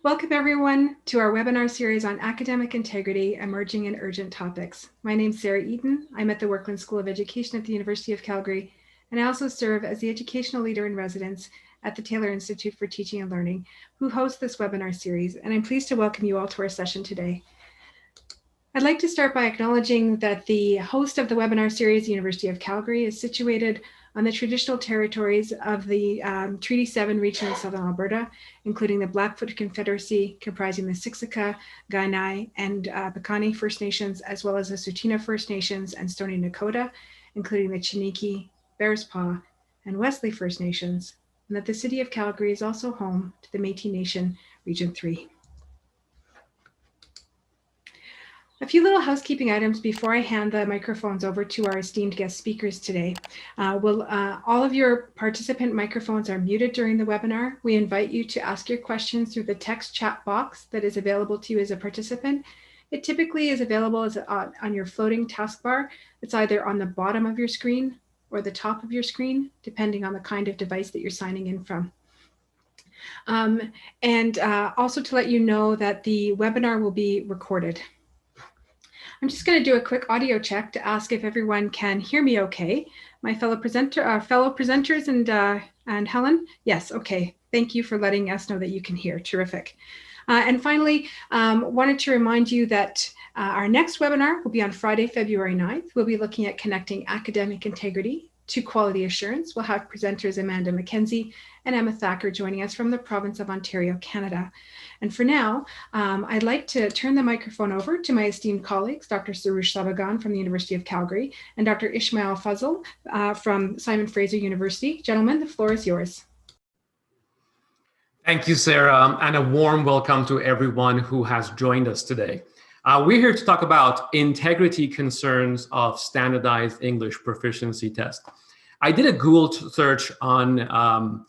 Welcome everyone to our webinar series on academic integrity, emerging and urgent topics. My name is Sarah Eaton. I'm at the Workland School of Education at the University of Calgary, and I also serve as the educational leader in residence at the Taylor Institute for Teaching and Learning, who hosts this webinar series, and I'm pleased to welcome you all to our session today. I'd like to start by acknowledging that the host of the webinar series, the University of Calgary, is situated on the traditional territories of the Treaty 7 region of Southern Alberta, including the Blackfoot Confederacy, comprising the Siksika, Kainai, and Piikani First Nations, as well as the Tsuut'ina First Nations and Stoney Nakoda, including the Chiniki, Bearspaw, and Wesley First Nations, and that the City of Calgary is also home to the Métis Nation Region 3. A few little housekeeping items before I hand the microphones over to our esteemed guest speakers today. All of your participant microphones are muted during the webinar. We invite you to ask your questions through the text chat box that is available to you as a participant. It typically is available as on your floating taskbar. It's either on the bottom of your screen or the top of your screen, depending on the kind of device that you're signing in from. Also to let you know that the webinar will be recorded. I'm just going to do a quick audio check to ask if everyone can hear me okay. My fellow presenters and Helen? Yes, okay. Thank you for letting us know that you can hear. Terrific. And finally, wanted to remind you that our next webinar will be on Friday, February 9th. We'll be looking at connecting academic integrity to quality assurance. We'll have presenters Amanda McKenzie and Emma Thacker joining us from the province of Ontario, Canada. And for now, I'd like to turn the microphone over to my esteemed colleagues, Dr. Sarush Sabagan from the University of Calgary and Dr. Ismail Fazl from Simon Fraser University. Gentlemen, the floor is yours. Thank you, Sarah, and a warm welcome to everyone who has joined us today. We're here to talk about integrity concerns of standardized English proficiency test. I did a Google search on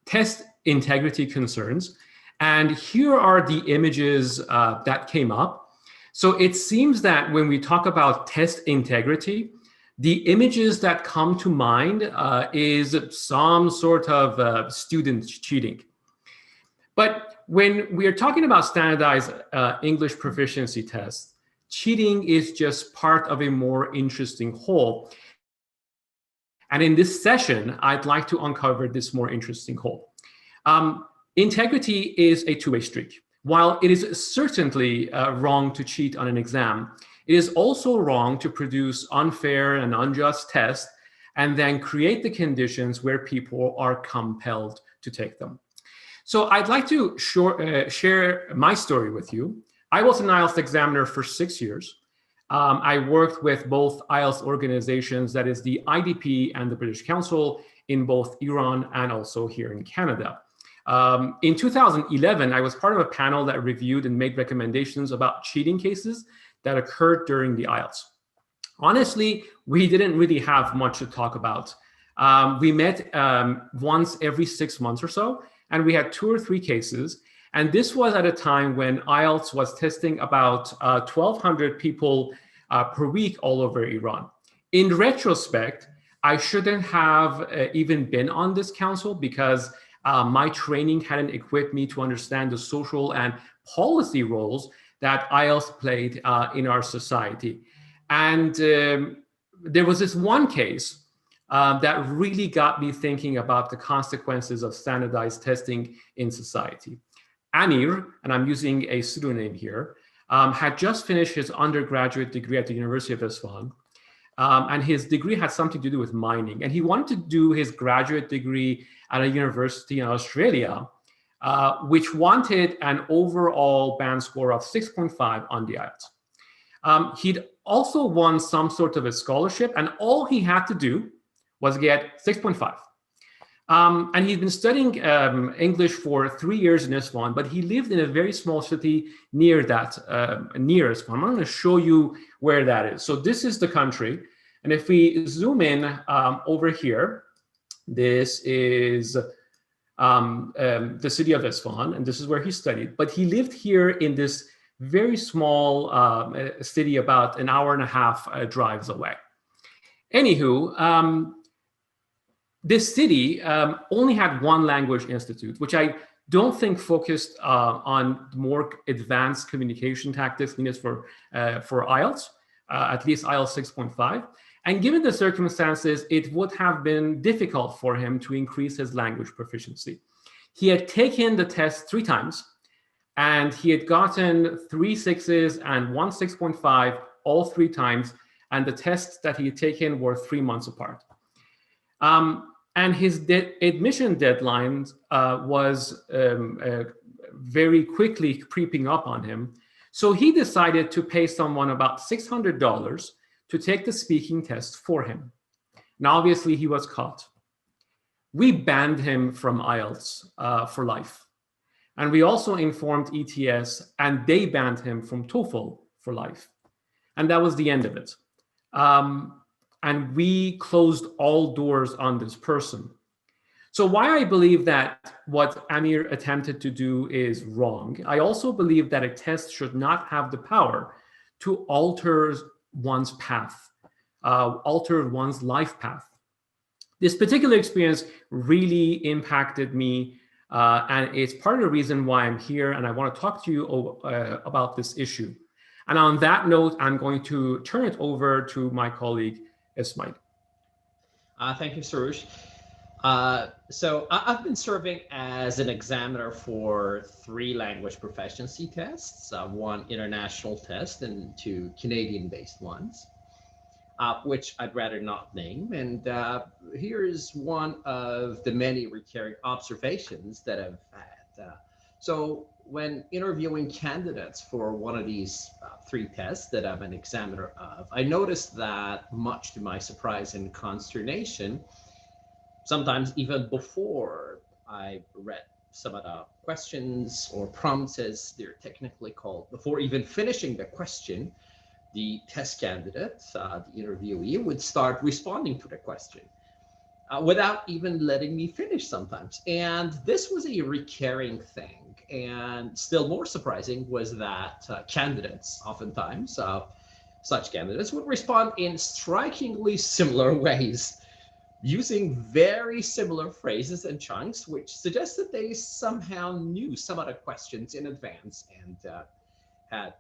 test integrity concerns, and here are the images that came up. So it seems that when we talk about test integrity, the images that come to mind is some sort of student cheating. But when we are talking about standardized English proficiency tests, cheating is just part of a more interesting whole. And in this session, I'd like to uncover this more interesting whole. Integrity is a two-way street. While it is certainly wrong to cheat on an exam, it is also wrong to produce unfair and unjust tests and then create the conditions where people are compelled to take them. So I'd like to share my story with you. I was an IELTS examiner for 6 years. I worked with both IELTS organizations, that is the IDP and the British Council, in both Iran and also here in Canada. In 2011, I was part of a panel that reviewed and made recommendations about cheating cases that occurred during the IELTS. Honestly, we didn't really have much to talk about. We met once every 6 months or so, and we had 2 or 3 cases. And this was at a time when IELTS was testing about 1,200 people per week all over Iran. In retrospect, I shouldn't have even been on this council because my training hadn't equipped me to understand the social and policy roles that IELTS played in our society. And there was this one case that really got me thinking about the consequences of standardized testing in society. Amir, and I'm using a pseudonym here, had just finished his undergraduate degree at the University of Isfahan. And his degree had something to do with mining. And he wanted to do his graduate degree at a university in Australia, which wanted an overall band score of 6.5 on the IELTS. He'd also won some sort of a scholarship, and all he had to do was get 6.5. And he'd been studying English for 3 years in Isfahan, but he lived in a very small city near that, near Isfahan. I'm going to show you where that is. So this is the country. And if we zoom in over here, this is the city of Isfahan, and this is where he studied. But he lived here in this very small city about an hour and a half drives away. Anywho, this city only had one language institute, which I don't think focused on more advanced communication tactics needed for IELTS, at least IELTS 6.5. And given the circumstances, it would have been difficult for him to increase his language proficiency. He had taken the test 3 times, and he had gotten 3 6s and 1 6.5 all 3 times, and the tests that he had taken were 3 months apart. And his admission deadline was very quickly creeping up on him. So he decided to pay someone about $600 to take the speaking test for him. Now, obviously, he was caught. We banned him from IELTS for life. And we also informed ETS, and they banned him from TOEFL for life. And that was the end of it. And we closed all doors on this person. So why I believe that what Amir attempted to do is wrong, I also believe that a test should not have the power to alter one's path, alter one's life path. This particular experience really impacted me, and it's part of the reason why I'm here, and I want to talk to you about this issue. And on that note, I'm going to turn it over to my colleague, Ismail. Thank you, Sarush. So I've been serving as an examiner for 3 language proficiency tests, 1 international test and 2 Canadian-based ones, which I'd rather not name. And here is one of the many recurring observations that I've had. So when interviewing candidates for one of these 3 tests that I'm an examiner of, I noticed that, much to my surprise and consternation, sometimes even before I read some of the questions or prompts, as they're technically called, before even finishing the question, the test candidate, the interviewee, would start responding to the question without even letting me finish sometimes. And this was a recurring thing. And still more surprising was that candidates, oftentimes, such candidates would respond in strikingly similar ways, using very similar phrases and chunks, which suggests that they somehow knew some of the questions in advance and had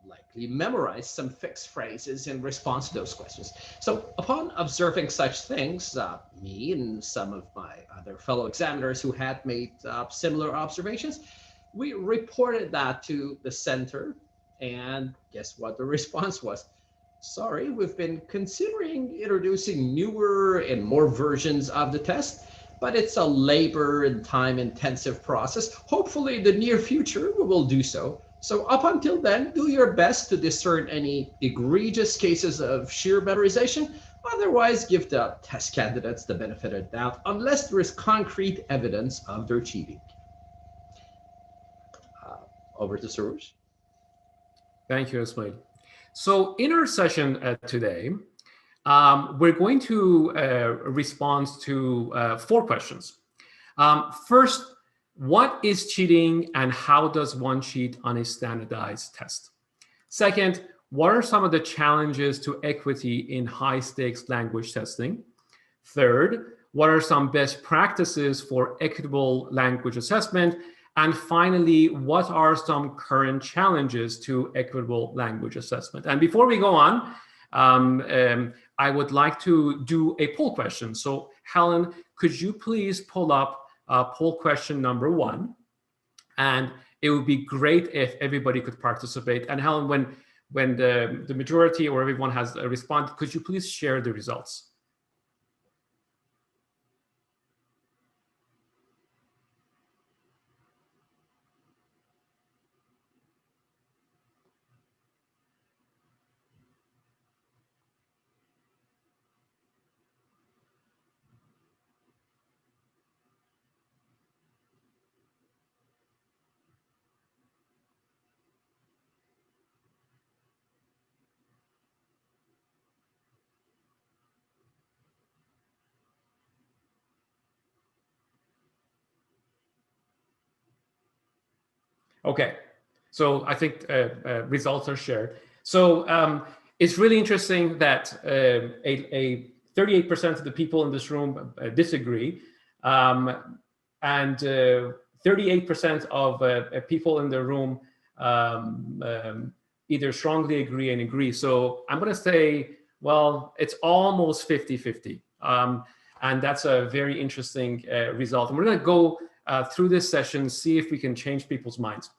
likely memorized some fixed phrases in response to those questions. So upon observing such things, me and some of my other fellow examiners who had made similar observations, we reported that to the center, and guess what the response was? Sorry, we've been considering introducing newer and more versions of the test, but it's a labor and time intensive process. Hopefully in the near future, we will do so. So up until then, do your best to discern any egregious cases of sheer memorization. Otherwise, give the test candidates the benefit of the doubt, unless there is concrete evidence of their cheating. Over to Sarush. Thank you, Ismail. So in our session today, we're going to respond to 4 questions. First, what is cheating and how does one cheat on a standardized test? Second, what are some of the challenges to equity in high-stakes language testing? Third, what are some best practices for equitable language assessment? And finally, what are some current challenges to equitable language assessment? And before we go on, I would like to do a poll question. So Helen, could you please pull up poll question number 1? And it would be great if everybody could participate. And Helen, when the majority or everyone has responded, could you please share the results? Okay, so I think results are shared. So it's really interesting that 38% of the people in this room disagree, and 38% of people in the room either strongly agree and agree. So I'm going to say, well, it's almost 50-50. And that's a very interesting result. And we're going to go through this session, see if we can change people's minds.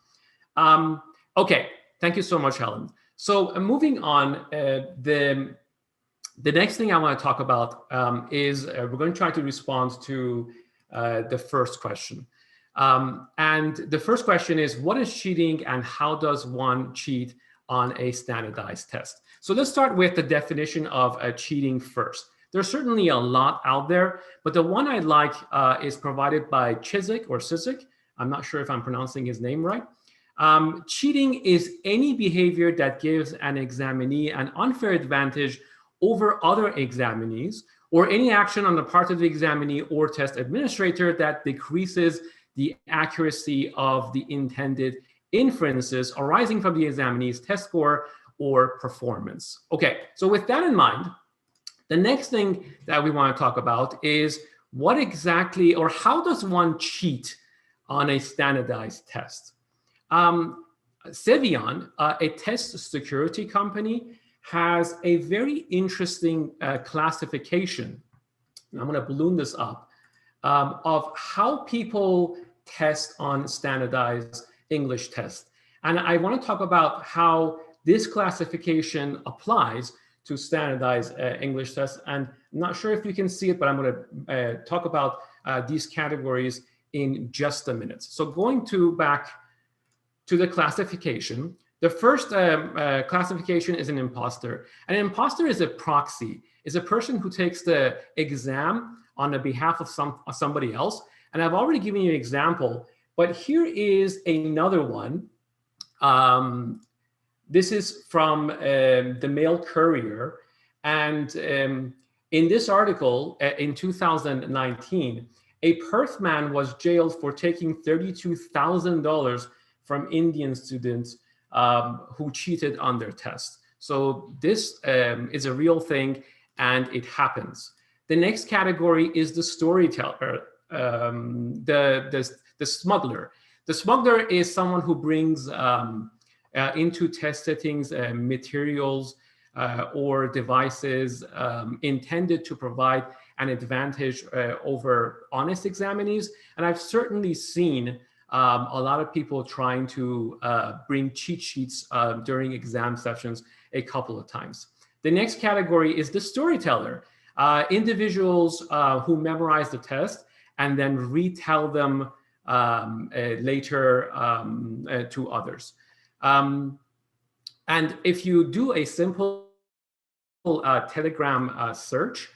Okay, thank you so much, Helen. So moving on, the next thing I want to talk about is we're going to try to respond to the first question. And the first question is, what is cheating and how does one cheat on a standardized test? So let's start with the definition of cheating first. There's certainly a lot out there, but the one I'd like is provided by Chiswick. I'm not sure if I'm pronouncing his name right. Cheating is any behavior that gives an examinee an unfair advantage over other examinees, or any action on the part of the examinee or test administrator that decreases the accuracy of the intended inferences arising from the examinee's test score or performance. Okay, so with that in mind, the next thing that we want to talk about is what exactly, or how does one cheat on a standardized test? Cevion, a test security company, has a very interesting classification. I'm going to balloon this up, of how people test on standardized English tests. And I want to talk about how this classification applies to standardized English tests. And I'm not sure if you can see it, but I'm going to talk about these categories in just a minute. So going back to the classification, the first classification is an imposter. An imposter is a proxy, is a person who takes the exam on the behalf of somebody else. And I've already given you an example, but here is another one. This is from the Mail Courier. And in this article, in 2019, a Perth man was jailed for taking $32,000 from Indian students who cheated on their test. So this is a real thing, and it happens. The next category is the storyteller, the smuggler. The smuggler is someone who brings into test settings materials or devices intended to provide an advantage over honest examinees. And I've certainly seen a lot of people trying to bring cheat sheets during exam sessions a couple of times. The next category is the storyteller, individuals who memorize the test and then retell them later to others. And if you do a simple Telegram search,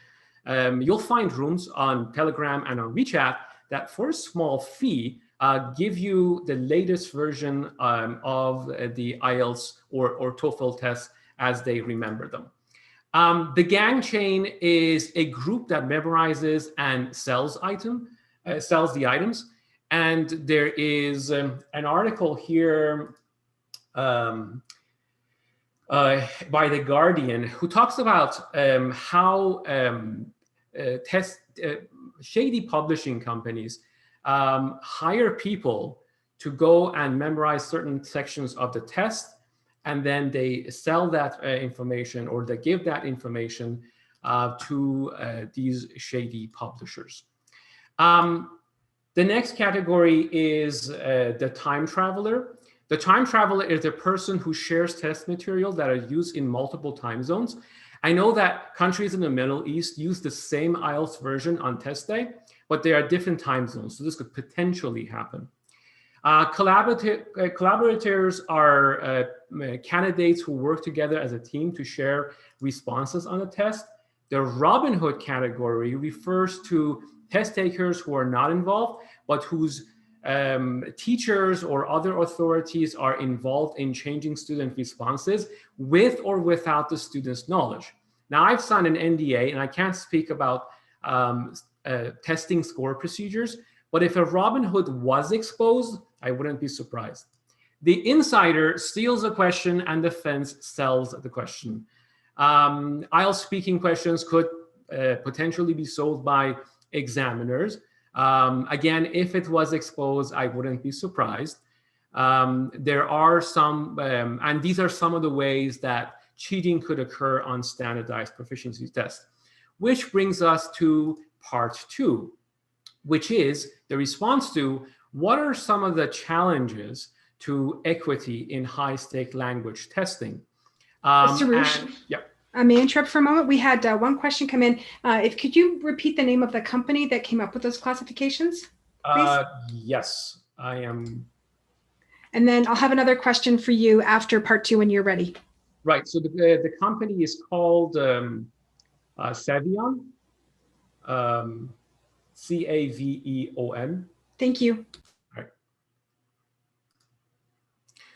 you'll find rooms on Telegram and on WeChat that for a small fee give you the latest version of the IELTS or TOEFL tests as they remember them. The gang chain is a group that memorizes and sells the items. And there is an article here by The Guardian who talks about how shady publishing companies hire people to go and memorize certain sections of the test, and then they sell that information, or they give that information to these shady publishers. The next category is the time traveler. The time traveler is the person who shares test material that are used in multiple time zones. I know that countries in the Middle East use the same IELTS version on test day, but there are different time zones, so this could potentially happen. Collaborators are candidates who work together as a team to share responses on a test. The Robin Hood category refers to test takers who are not involved, but whose teachers or other authorities are involved in changing student responses with or without the student's knowledge. Now, I've signed an NDA, and I can't speak about testing score procedures, but if a Robin Hood was exposed, I wouldn't be surprised. The insider steals a question and the fence sells the question. IELTS speaking questions could potentially be sold by examiners. Again, if it was exposed, I wouldn't be surprised. There are some, and these are some of the ways that cheating could occur on standardized proficiency tests, which brings us to part 2, which is the response to what are some of the challenges to equity in high-stake language testing. Sarush, yeah. May I interrupt for a moment? We had one question come in. Could you repeat the name of the company that came up with those classifications, please? Yes, I am. And then I'll have another question for you after part 2 when you're ready. Right. So the company is called Savion, Caveon. Thank you. All right.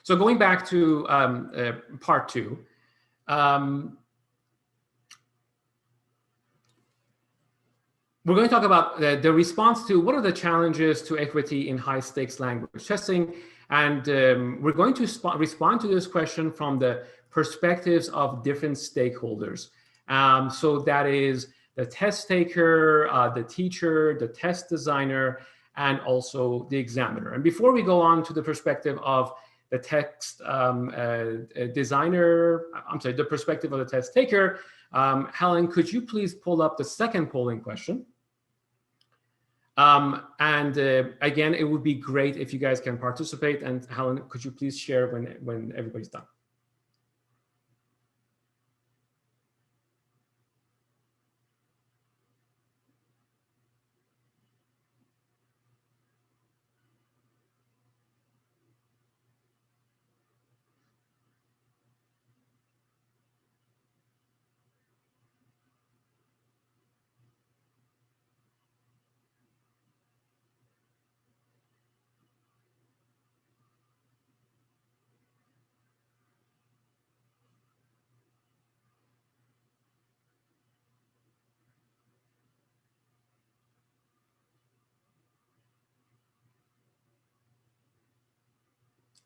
So going back to part 2, we're going to talk about the response to what are the challenges to equity in high stakes language testing. And we're going to respond to this question from the perspectives of different stakeholders. So that is the test taker, the teacher, the test designer, and also the examiner. And before we go on to the perspective of the text designer, the perspective of the test taker, Helen, could you please pull up the second polling question? Again, it would be great if you guys can participate. And Helen, could you please share when everybody's done?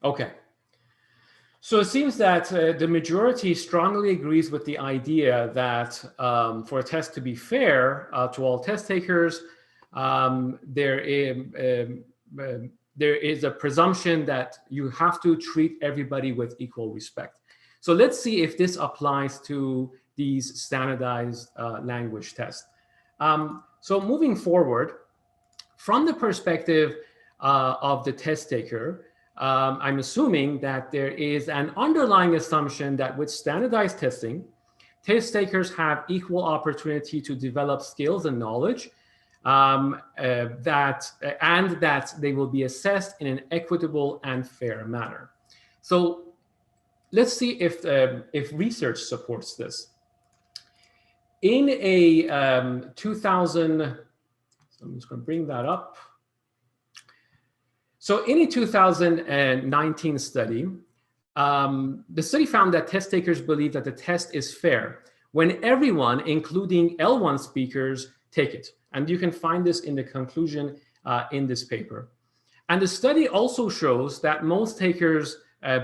Okay. So it seems that the majority strongly agrees with the idea that for a test to be fair to all test takers, there is a presumption that you have to treat everybody with equal respect. So let's see if this applies to these standardized language tests. So moving forward, from the perspective of the test taker, I'm assuming that there is an underlying assumption that with standardized testing, test takers have equal opportunity to develop skills and knowledge, that they will be assessed in an equitable and fair manner. So let's see if research supports this. In a 2000, so I'm just going to bring that up. So in a 2019 study, the study found that test takers believe that the test is fair when everyone, including L1 speakers, take it. And you can find this in the conclusion in this paper. And the study also shows that most takers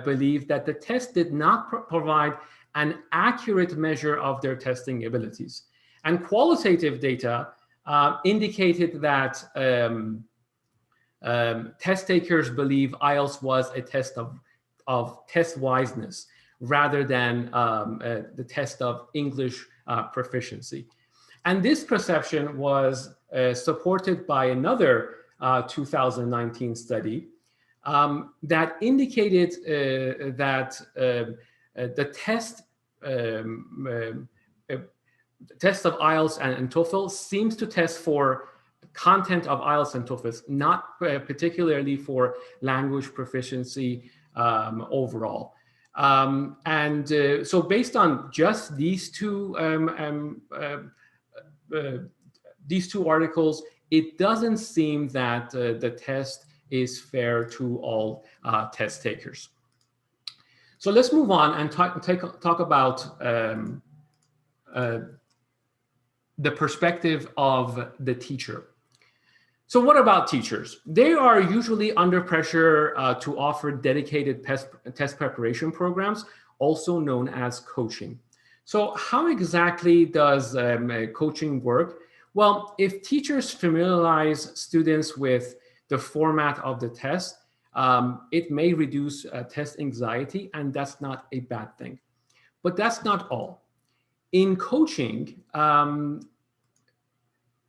believe that the test did not provide an accurate measure of their testing abilities. And qualitative data indicated that test takers believe IELTS was a test of test wiseness rather than the test of English proficiency. And this perception was supported by another 2019 study that indicated that the test of IELTS and TOEFL seems to test for content of IELTS and TOEFL, not particularly for language proficiency overall. So based on just these two articles, it doesn't seem that the test is fair to all test takers. So let's move on and talk about the perspective of the teacher. So what about teachers? They are usually under pressure to offer dedicated test preparation programs, also known as coaching. So how exactly does coaching work? Well, if teachers familiarize students with the format of the test, it may reduce test anxiety, and that's not a bad thing. But that's not all. In coaching,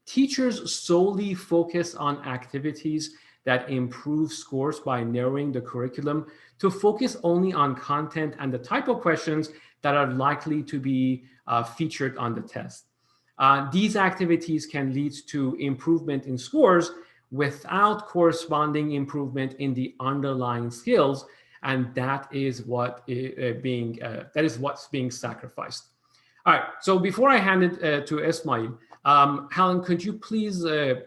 teachers solely focus on activities that improve scores by narrowing the curriculum to focus only on content and the type of questions that are likely to be featured on the test. These activities can lead to improvement in scores without corresponding improvement in the underlying skills, and that is what's being sacrificed. All right, so before I hand it to Ismail, Helen, could you please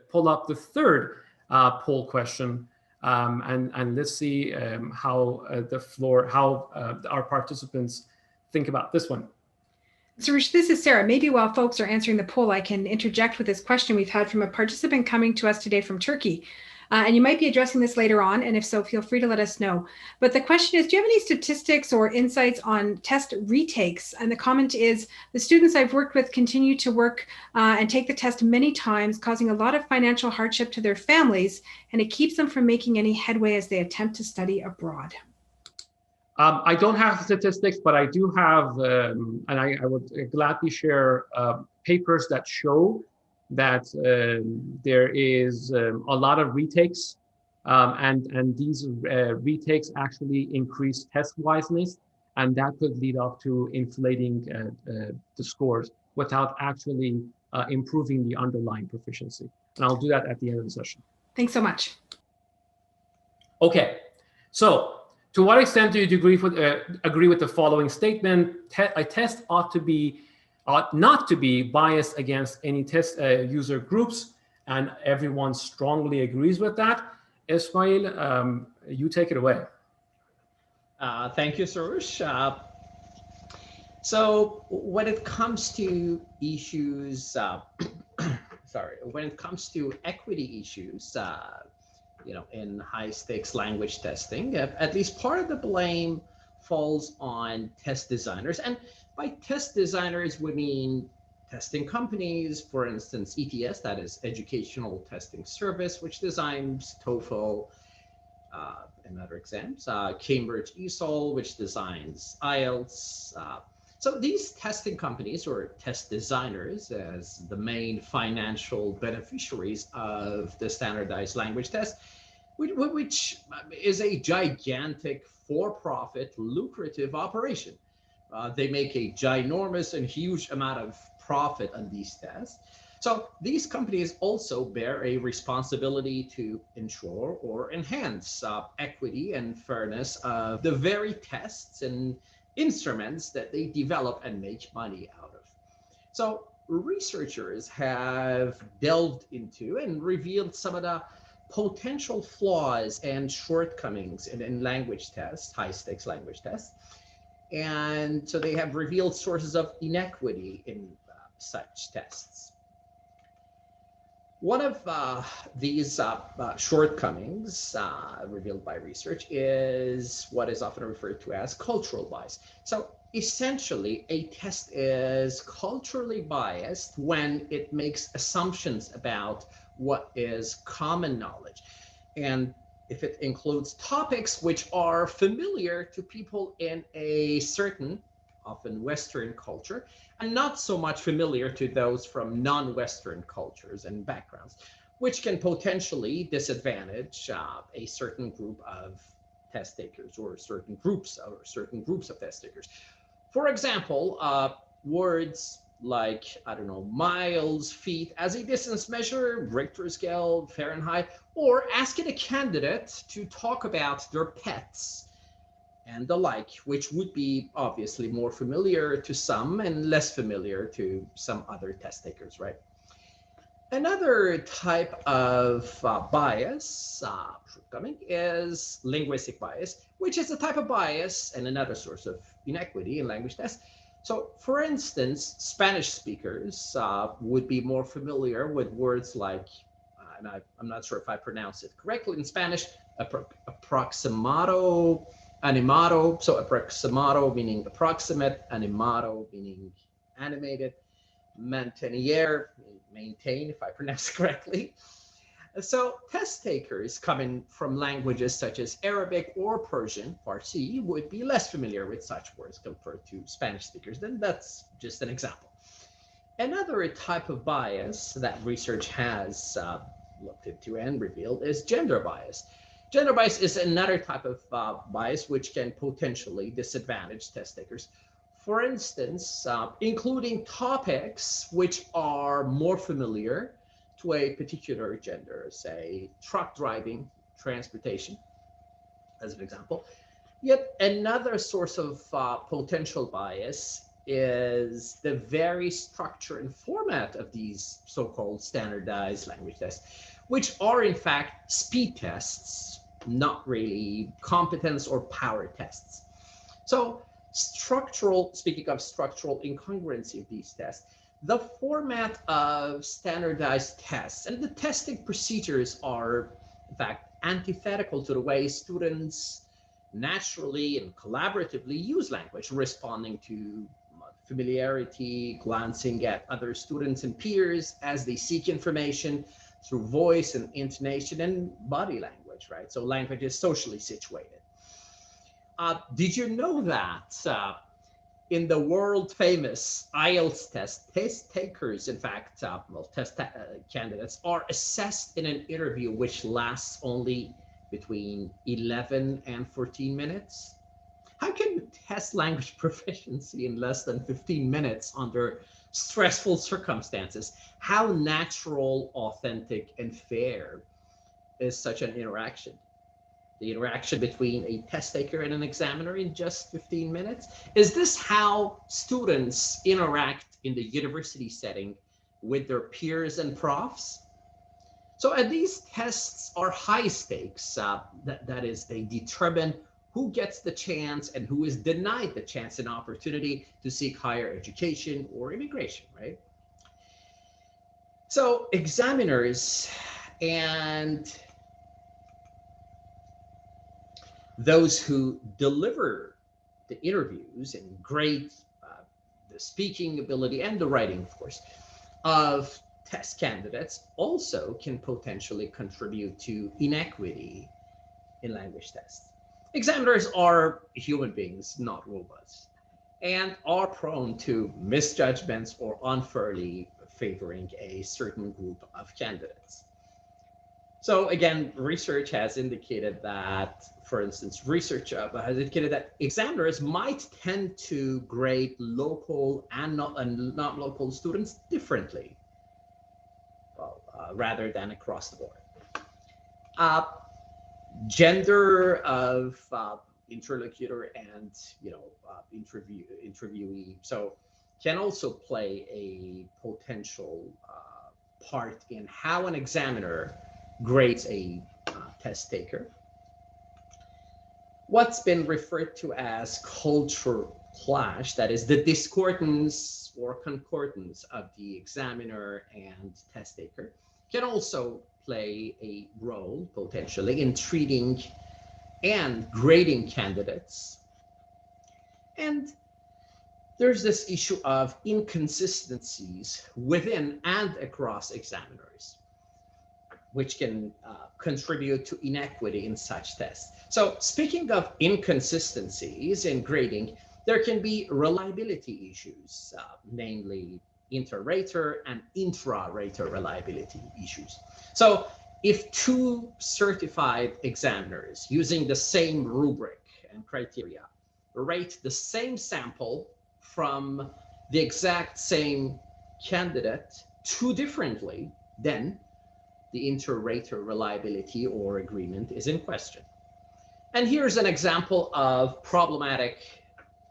pull up the third poll question, and let's see how our participants think about this one. So Rich, this is Sarah. Maybe while folks are answering the poll, I can interject with this question we've had from a participant coming to us today from Turkey. And you might be addressing this later on, and if so, feel free to let us know. But the question is, do you have any statistics or insights on test retakes? And the comment is, the students I've worked with continue to work and take the test many times, causing a lot of financial hardship to their families, and it keeps them from making any headway as they attempt to study abroad. I don't have statistics, but I do have, and I would gladly share papers that show that there is a lot of retakes, and these retakes actually increase test wiseness, and that could lead up to inflating the scores without actually improving the underlying proficiency. And I'll do that at the end of the session. Thanks so much. Okay, so to what extent do you agree with the following statement? A test ought not to be biased against any test user groups, and everyone strongly agrees with that. Ismail, you take it away. Thank you, Soroush. So when it comes to issues, when it comes to equity issues, in high stakes language testing, at least part of the blame falls on test designers. And by test designers, we mean testing companies, for instance, ETS, that is Educational Testing Service, which designs TOEFL and other exams, Cambridge ESOL, which designs IELTS. So these testing companies, or test designers, as the main financial beneficiaries of the standardized language test, which is a gigantic for-profit lucrative operation. They make a ginormous and huge amount of profit on these tests. So these companies also bear a responsibility to ensure or enhance equity and fairness of the very tests and instruments that they develop and make money out of. So researchers have delved into and revealed some of the potential flaws and shortcomings in language tests, high stakes language tests. And so they have revealed sources of inequity in such tests. One of these shortcomings revealed by research is what is often referred to as cultural bias. So essentially, a test is culturally biased when it makes assumptions about what is common knowledge, and if it includes topics which are familiar to people in a certain, often Western culture, and not so much familiar to those from non-Western cultures and backgrounds, which can potentially disadvantage a certain group of test takers, or certain groups of test takers. For example, words like, miles, feet as a distance measure, Richter scale, Fahrenheit, or asking a candidate to talk about their pets and the like, which would be obviously more familiar to some and less familiar to some other test takers, right? Another type of bias shortcoming is linguistic bias, which is a type of bias and another source of inequity in language tests. So, for instance, Spanish speakers would be more familiar with words like, and I'm not sure if I pronounce it correctly in Spanish, aproximado, animado. So aproximado meaning approximate, animado meaning animated. maintenir, maintain, if I pronounce correctly. So test takers coming from languages such as Arabic or Persian, Farsi, would be less familiar with such words compared to Spanish speakers. Then that's just an example. Another type of bias that research has looked into and revealed is gender bias. Gender bias is another type of bias which can potentially disadvantage test takers. For instance, including topics which are more familiar to a particular gender, say truck driving, transportation, as an example. Yet another source of potential bias is the very structure and format of these so-called standardized language tests, which are in fact speed tests, not really competence or power tests. So speaking of structural incongruency of these tests, the format of standardized tests and the testing procedures are, in fact, antithetical to the way students naturally and collaboratively use language, responding to familiarity, glancing at other students and peers as they seek information through voice and intonation and body language, right? So language is socially situated. Did you know that in the world famous IELTS test takers, in fact, candidates are assessed in an interview which lasts only between 11 and 14 minutes? How can you test language proficiency in less than 15 minutes under stressful circumstances? How natural, authentic, and fair is such an interaction? The interaction between a test taker and an examiner in just 15 minutes? Is this how students interact in the university setting with their peers and profs? So these tests are high stakes. That is, they determine who gets the chance and who is denied the chance and opportunity to seek higher education or immigration, right? So examiners and those who deliver the interviews and grade the speaking ability and the writing, of course, of test candidates also can potentially contribute to inequity in language tests. Examiners are human beings, not robots, and are prone to misjudgments or unfairly favoring a certain group of candidates. So again, research has indicated that, for instance, research has indicated that examiners might tend to grade local and non-local students differently, rather than across the board. Uh, Gender of interlocutor and interviewee can also play a potential part in how an examiner grades a test taker. What's been referred to as culture clash, that is the discordance or concordance of the examiner and test taker, can also play a role potentially in treating and grading candidates. And there's this issue of inconsistencies within and across examiners, which can contribute to inequity in such tests. So speaking of inconsistencies in grading, there can be reliability issues, namely inter-rater and intra-rater reliability issues. So if two certified examiners using the same rubric and criteria rate the same sample from the exact same candidate too differently, then the inter-rater reliability or agreement is in question. And here's an example of problematic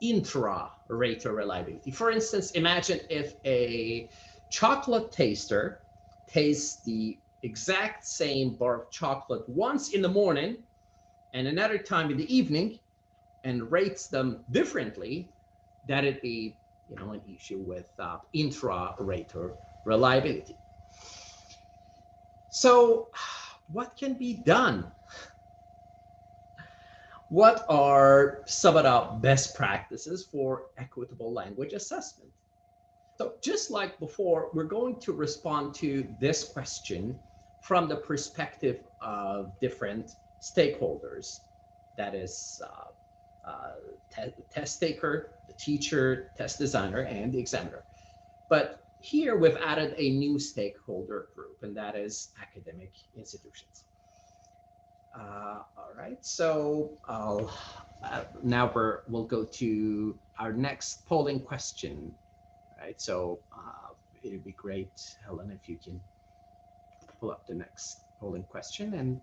intra-rater reliability. For instance, imagine if a chocolate taster tastes the exact same bar of chocolate once in the morning and another time in the evening and rates them differently. That'd be, an issue with intra-rater reliability. So what can be done? What are some of the best practices for equitable language assessment? So just like before, we're going to respond to this question from the perspective of different stakeholders. That is test taker, the teacher, test designer, and the examiner. But here we've added a new stakeholder group, and that is academic institutions. All right, so now we'll go to our next polling question. Right, so it'd be great, Helen, if you can pull up the next polling question, and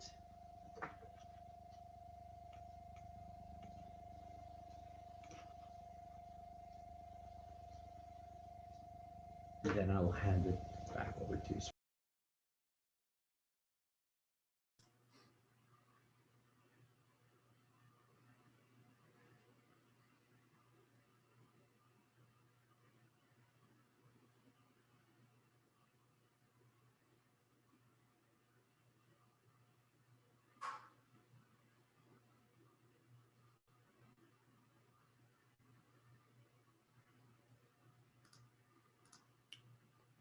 then I'll hand it back over to you.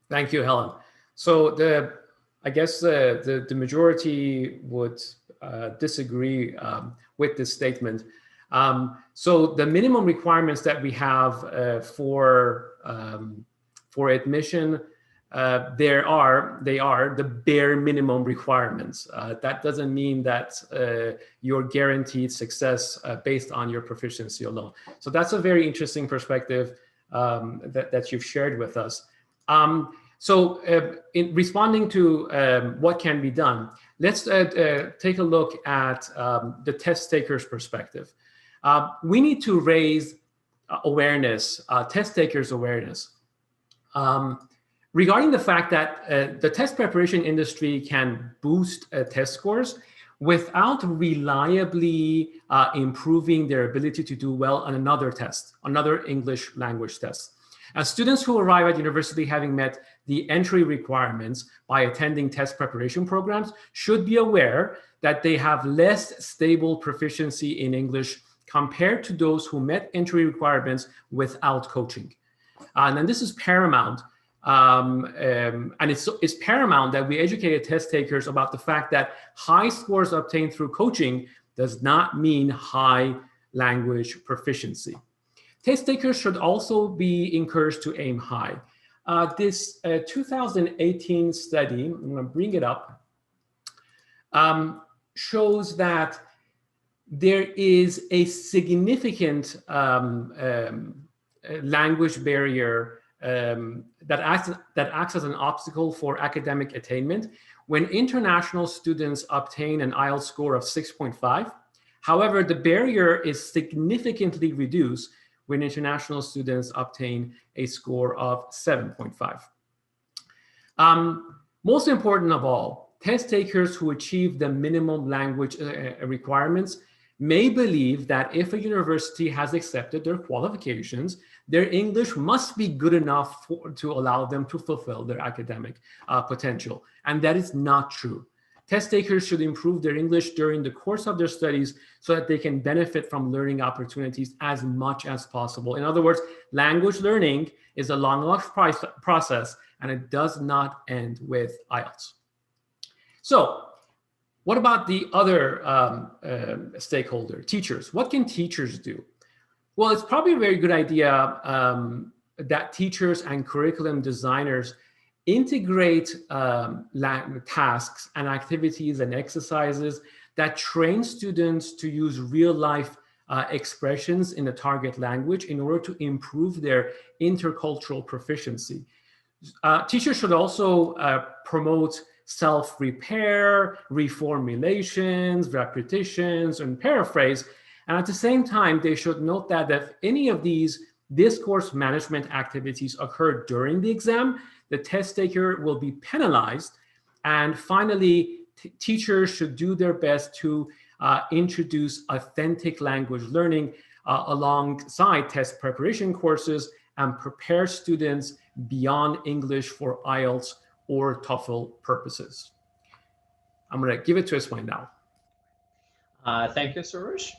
Thank you, Helen. So I guess the majority would disagree with this statement. So the minimum requirements that we have for admission, they are the bare minimum requirements. That doesn't mean that you're guaranteed success based on your proficiency alone. So that's a very interesting perspective that you've shared with us. So in responding to what can be done, let's take a look at the test taker's perspective. We need to raise awareness, test takers' awareness, regarding the fact that the test preparation industry can boost test scores without reliably improving their ability to do well on another test, another English language test. As students who arrive at university having met the entry requirements by attending test preparation programs should be aware that they have less stable proficiency in English compared to those who met entry requirements without coaching. And this is paramount. And it's paramount that we educate test takers about the fact that high scores obtained through coaching does not mean high language proficiency. Test takers should also be encouraged to aim high. This 2018 study, I'm going to bring it up, shows that there is a significant language barrier that acts as an obstacle for academic attainment when international students obtain an IELTS score of 6.5. However, the barrier is significantly reduced when international students obtain a score of 7.5. Most important of all, test takers who achieve the minimum language requirements may believe that if a university has accepted their qualifications, their English must be good enough to allow them to fulfill their academic potential. And that is not true. Test takers should improve their English during the course of their studies so that they can benefit from learning opportunities as much as possible. In other words, language learning is a long process, and it does not end with IELTS. So what about the other stakeholder, teachers? What can teachers do? Well, it's probably a very good idea that teachers and curriculum designers integrate tasks and activities and exercises that train students to use real-life expressions in the target language in order to improve their intercultural proficiency. Teachers should also promote self-repair, reformulations, repetitions, and paraphrase. And at the same time, they should note that if any of these discourse management activities occur during the exam, the test taker will be penalized. And finally, teachers should do their best to introduce authentic language learning alongside test preparation courses and prepare students beyond English for IELTS or TOEFL purposes. I'm going to give it to Ismail now. Thank you, Suresh.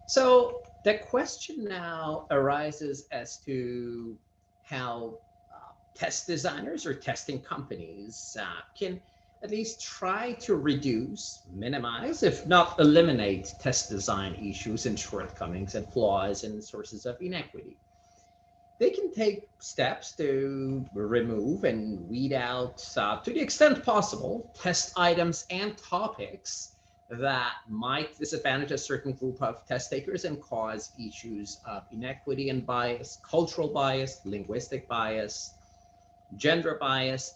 So the question now arises as to how test designers or testing companies can at least try to reduce, minimize, if not eliminate test design issues and shortcomings and flaws and sources of inequity. They can take steps to remove and weed out, to the extent possible, test items and topics that might disadvantage a certain group of test takers and cause issues of inequity and bias, cultural bias, linguistic bias, gender bias,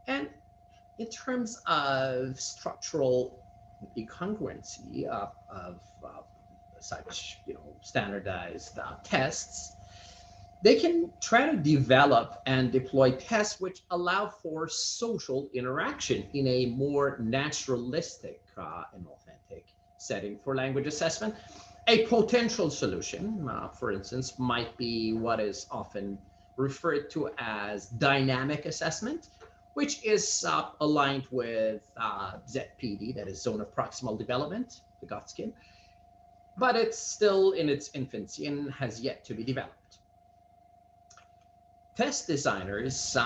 and in terms of structural incongruency of such standardized tests, they can try to develop and deploy tests which allow for social interaction in a more naturalistic and authentic setting for language assessment. A potential solution, for instance, might be what is often referred to as dynamic assessment, which is aligned with ZPD, that is zone of proximal development, the Gotskin, but it's still in its infancy and has yet to be developed. Test designers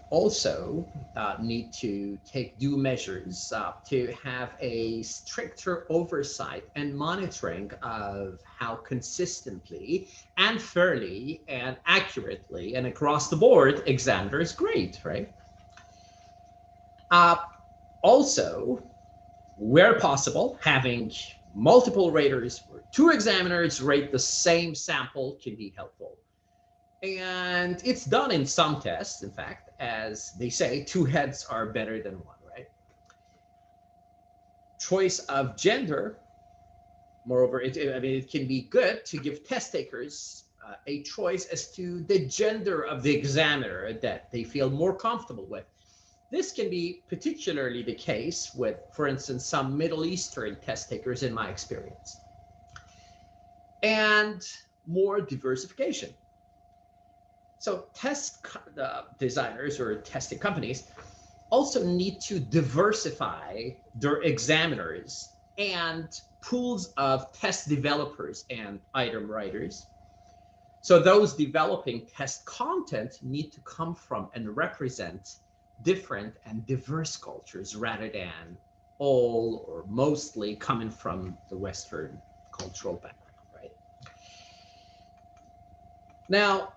also need to take due measures to have a stricter oversight and monitoring of how consistently and fairly and accurately and across the board examiners grade, right? Uh, Also, where possible, having multiple raters or two examiners rate the same sample can be helpful. And it's done in some tests, in fact, as they say, two heads are better than one, right? Choice of gender, moreover, it can be good to give test takers a choice as to the gender of the examiner that they feel more comfortable with. This can be particularly the case with, for instance, some Middle Eastern test takers in my experience. And more diversification. So test designers or testing companies also need to diversify their examiners and pools of test developers and item writers. So those developing test content need to come from and represent different and diverse cultures rather than all or mostly coming from the Western cultural background, right? Now,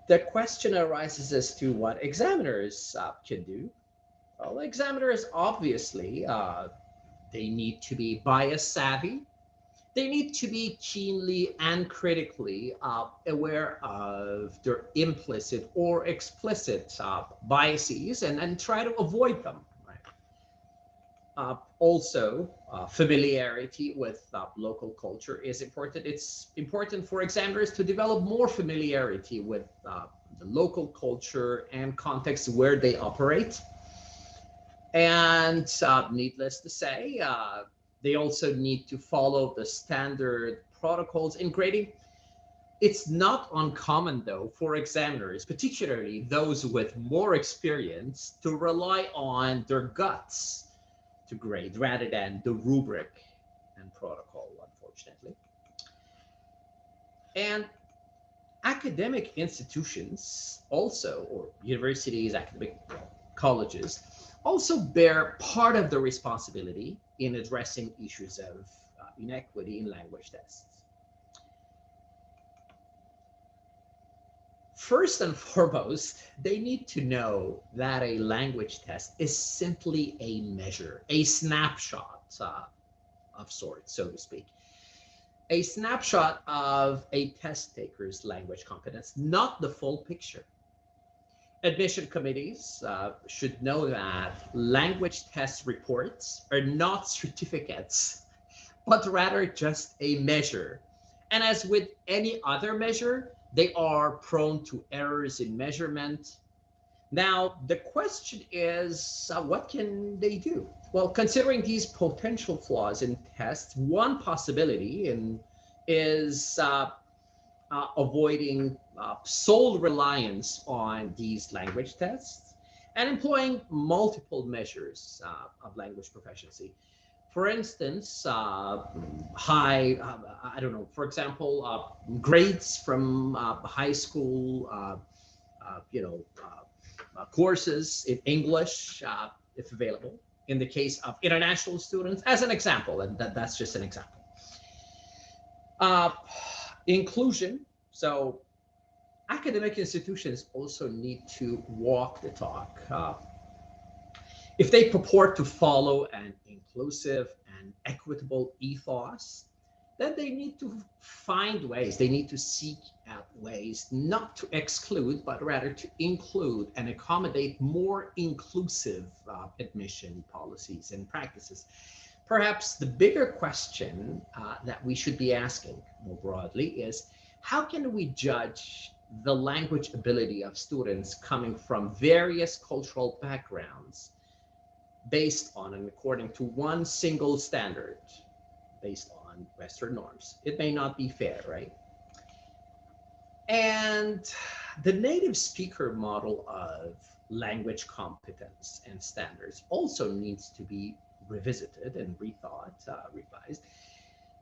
the question arises as to what examiners can do. Well, examiners obviously, they need to be bias savvy. They need to be keenly and critically aware of their implicit or explicit biases and try to avoid them. Right? Also, familiarity with local culture is important. It's important for examiners to develop more familiarity with the local culture and context where they operate. And needless to say, they also need to follow the standard protocols in grading. It's not uncommon, though, for examiners, particularly those with more experience, to rely on their guts to grade rather than the rubric and protocol, unfortunately. And academic institutions also, or universities, academic colleges, also bear part of the responsibility in addressing issues of inequity in language tests. First and foremost, they need to know that a language test is simply a measure, a snapshot of sorts, so to speak. A snapshot of a test taker's language competence, not the full picture. Admission committees should know that language test reports are not certificates, but rather just a measure. And as with any other measure, they are prone to errors in measurement. Now, the question is, what can they do? Well, considering these potential flaws in tests, one possibility is avoiding sole reliance on these language tests and employing multiple measures of language proficiency. For instance, I don't know, for example, grades from high school, courses in English, if available. In the case of international students, as an example, and that's just an example. Inclusion. So academic institutions also need to walk the talk. If they purport to follow an inclusive and equitable ethos, then they need to find ways, they need to seek out ways not to exclude, but rather to include and accommodate more inclusive admission policies and practices. Perhaps the bigger question that we should be asking more broadly is, how can we judge the language ability of students coming from various cultural backgrounds based on and according to one single standard, based on Western norms? It may not be fair, right? And the native speaker model of language competence and standards also needs to be revisited and rethought, revised.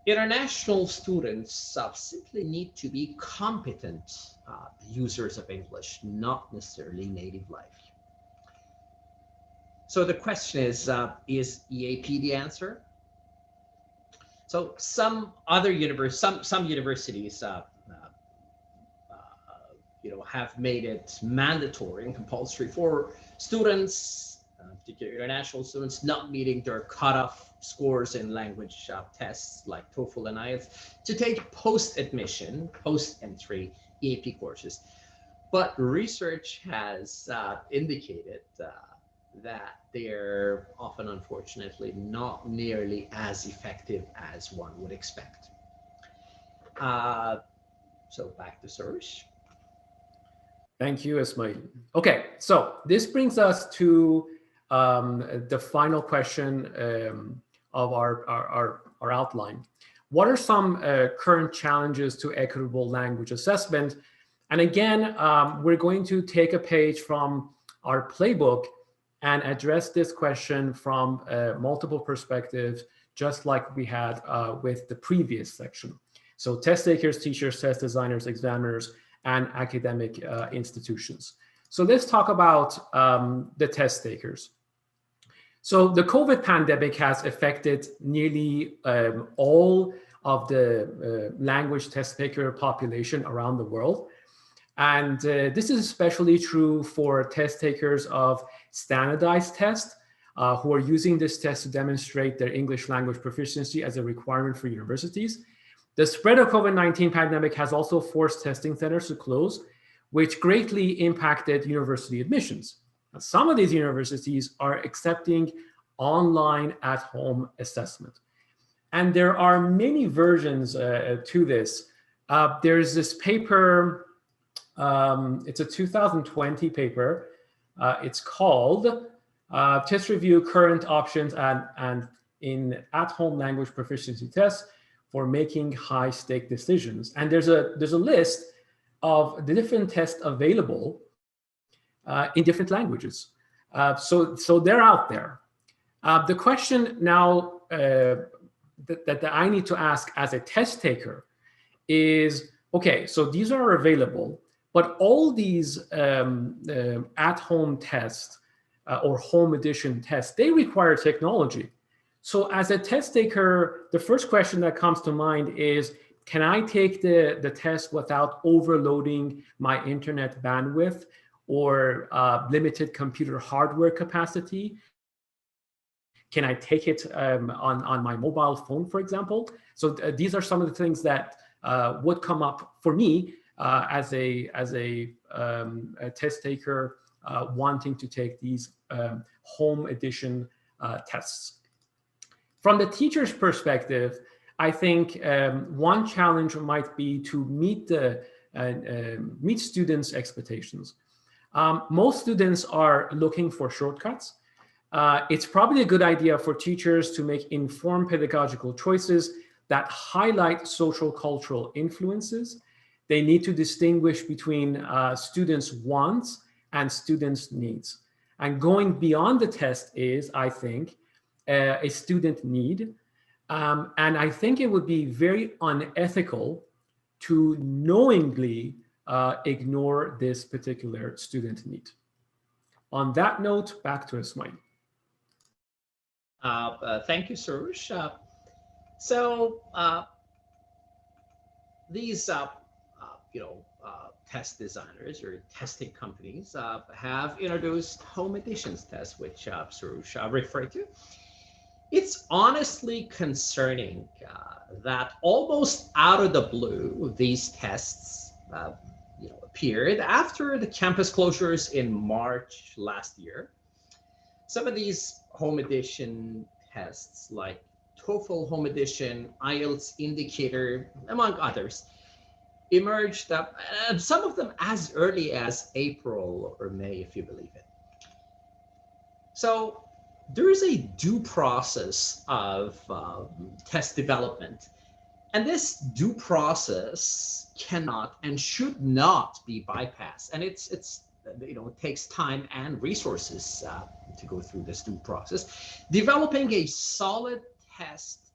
International students simply need to be competent users of English, not necessarily native life. So the question is EAP the answer? So some universities have made it mandatory and compulsory for students, particularly international students, not meeting their cutoff scores in language tests like TOEFL and IELTS, to take post-admission, post-entry EAP courses. But research has indicated that they're often, unfortunately, not nearly as effective as one would expect. So back to Suresh. Thank you, Ismail. Okay, so this brings us to the final question of our outline. What are some current challenges to equitable language assessment? And again, we're going to take a page from our playbook and address this question from multiple perspectives, just like we had with the previous section. So test takers, teachers, test designers, examiners, and academic institutions. So let's talk about the test takers. So the COVID pandemic has affected nearly all of the language test taker population around the world. And this is especially true for test takers of standardized tests who are using this test to demonstrate their English language proficiency as a requirement for universities. The spread of COVID-19 pandemic has also forced testing centers to close, which greatly impacted university admissions. Now, some of these universities are accepting online at-home assessment. And there are many versions to this. There's this paper, it's a 2020 paper. It's called Test Review Current Options and in At-Home Language Proficiency Tests for Making High-Stake Decisions. And there's a list of the different tests available in different languages. So they're out there. The question now that I need to ask as a test taker is, okay, so these are available, but all these at-home tests or home edition tests, they require technology. So as a test taker, the first question that comes to mind is, can I take the test without overloading my internet bandwidth or limited computer hardware capacity? Can I take it on my mobile phone, for example? So these are some of the things that would come up for me as a test taker wanting to take these home edition tests. From the teacher's perspective, I think one challenge might be to meet students' expectations. Most students are looking for shortcuts. It's probably a good idea for teachers to make informed pedagogical choices that highlight social cultural influences. They need to distinguish between students' wants and students' needs. And going beyond the test is, I think, a student need. And I think it would be very unethical to knowingly ignore this particular student need. On that note, back to Ismail. Thank you, Suresh. So these, test designers or testing companies have introduced home editions tests, which Suresh referred to. It's honestly concerning that almost out of the blue, these tests appeared after the campus closures in March last year. Some of these home edition tests, like TOEFL home edition, IELTS indicator, among others, emerged, some of them as early as April or May, if you believe it. So there is a due process of test development, and this due process cannot and should not be bypassed. And it takes time and resources to go through this due process. Developing a solid test